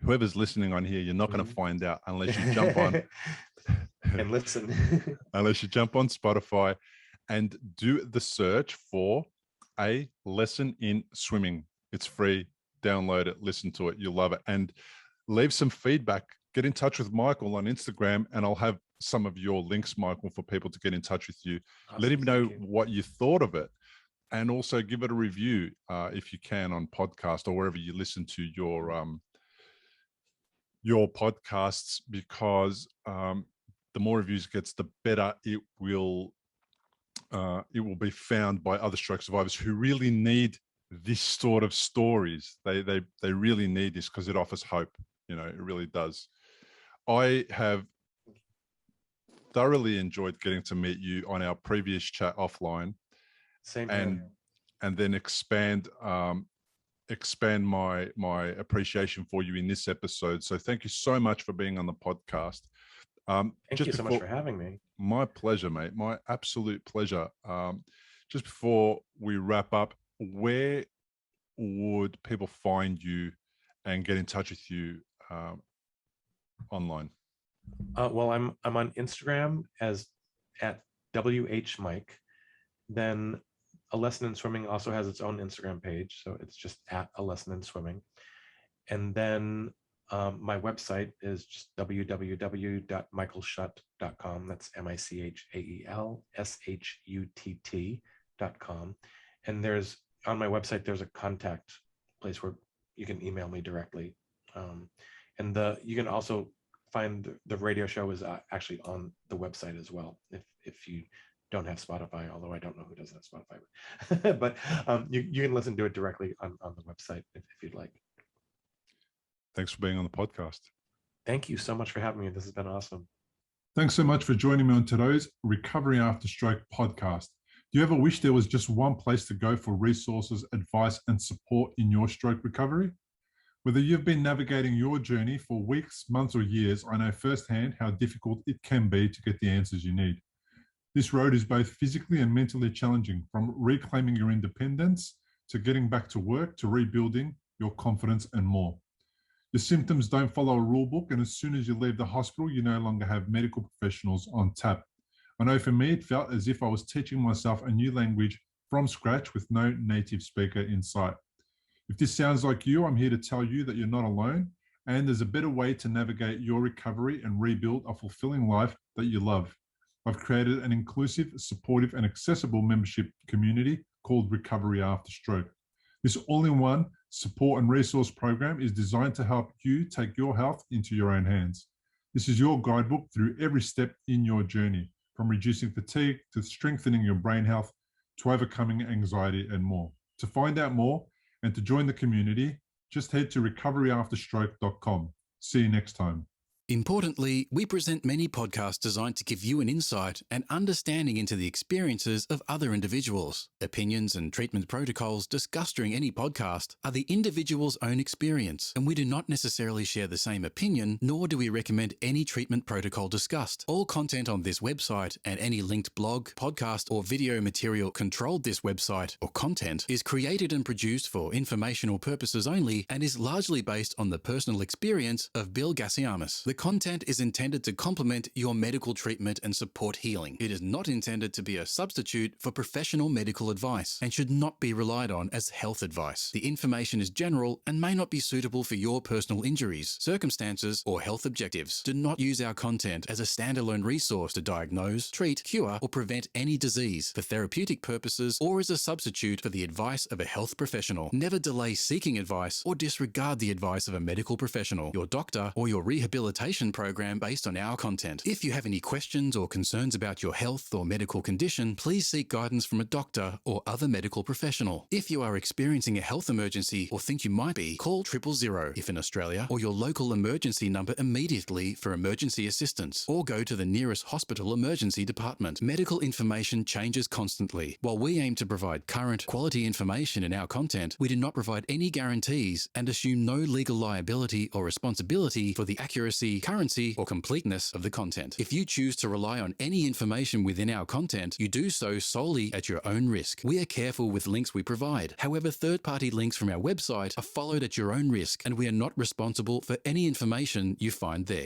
whoever's listening on here, you're not going to find out unless you jump on and listen. Unless you jump on Spotify and do the search for A Lesson in Swimming. It's free. Download it, listen to it. You'll love it. And leave some feedback. Get in touch with Michael on Instagram, and I'll have some of your links, Michael, for people to get in touch with you. Awesome. Let him know what you thought of it. And also give it a review if you can on podcast or wherever you listen to your podcasts, because the more reviews it gets, the better it will be found by other stroke survivors who really need this sort of stories. They really need this because it offers hope. It really does. I have thoroughly enjoyed getting to meet you on our previous chat offline. Same and then expand my appreciation for you in this episode. So thank you so much for being on the podcast. Thank you so much for having me. My pleasure, mate. My absolute pleasure. Just before we wrap up, where would people find you and get in touch with you online? Well, I'm on Instagram as at WHMike. Then A Lesson in Swimming also has its own Instagram page, so it's just at A Lesson in Swimming. And then my website is just www.michaelshutt.com. That's MICHAELSHUTT.com. And on my website, there's a contact place where you can email me directly. And you can also find the radio show is actually on the website as well, if you don't have Spotify, although I don't know who doesn't have Spotify. But you can listen to it directly on the website if you'd like. Thanks for being on the podcast. Thank you so much for having me. This has been awesome. Thanks so much for joining me on today's Recovery After Stroke podcast. Do you ever wish there was just one place to go for resources, advice, and support in your stroke recovery? Whether you've been navigating your journey for weeks, months, or years, I know firsthand how difficult it can be to get the answers you need. This road is both physically and mentally challenging, from reclaiming your independence to getting back to work to rebuilding your confidence and more. Your symptoms don't follow a rule book, and as soon as you leave the hospital, you no longer have medical professionals on tap. I know for me, it felt as if I was teaching myself a new language from scratch with no native speaker in sight. If this sounds like you, I'm here to tell you that you're not alone, and there's a better way to navigate your recovery and rebuild a fulfilling life that you love. I've created an inclusive, supportive, and accessible membership community called Recovery After Stroke. This all-in-one support and resource program is designed to help you take your health into your own hands. This is your guidebook through every step in your journey, from reducing fatigue to strengthening your brain health to overcoming anxiety and more. To find out more and to join the community, just head to recoveryafterstroke.com. See you next time. Importantly, we present many podcasts designed to give you an insight and understanding into the experiences of other individuals. Opinions and treatment protocols discussed during any podcast are the individual's own experience, and we do not necessarily share the same opinion, nor do we recommend any treatment protocol discussed. All content on this website and any linked blog, podcast, or video material controlled this website or content is created and produced for informational purposes only and is largely based on the personal experience of Bill Gassiamis. The content is intended to complement your medical treatment and support healing. It is not intended to be a substitute for professional medical advice and should not be relied on as health advice. The information is general and may not be suitable for your personal injuries, circumstances, or health objectives. Do not use our content as a standalone resource to diagnose, treat, cure, or prevent any disease for therapeutic purposes or as a substitute for the advice of a health professional. Never delay seeking advice or disregard the advice of a medical professional, your doctor, or your rehabilitation program based on our content. If you have any questions or concerns about your health or medical condition, please seek guidance from a doctor or other medical professional. If you are experiencing a health emergency or think you might be, call 000 if in Australia, or your local emergency number immediately for emergency assistance, or go to the nearest hospital emergency department. Medical information changes constantly. While we aim to provide current, quality information in our content, we do not provide any guarantees and assume no legal liability or responsibility for the accuracy, currency, or completeness of the content. If you choose to rely on any information within our content, you do so solely at your own risk. We are careful with links we provide. However, third-party links from our website are followed at your own risk, and we are not responsible for any information you find there.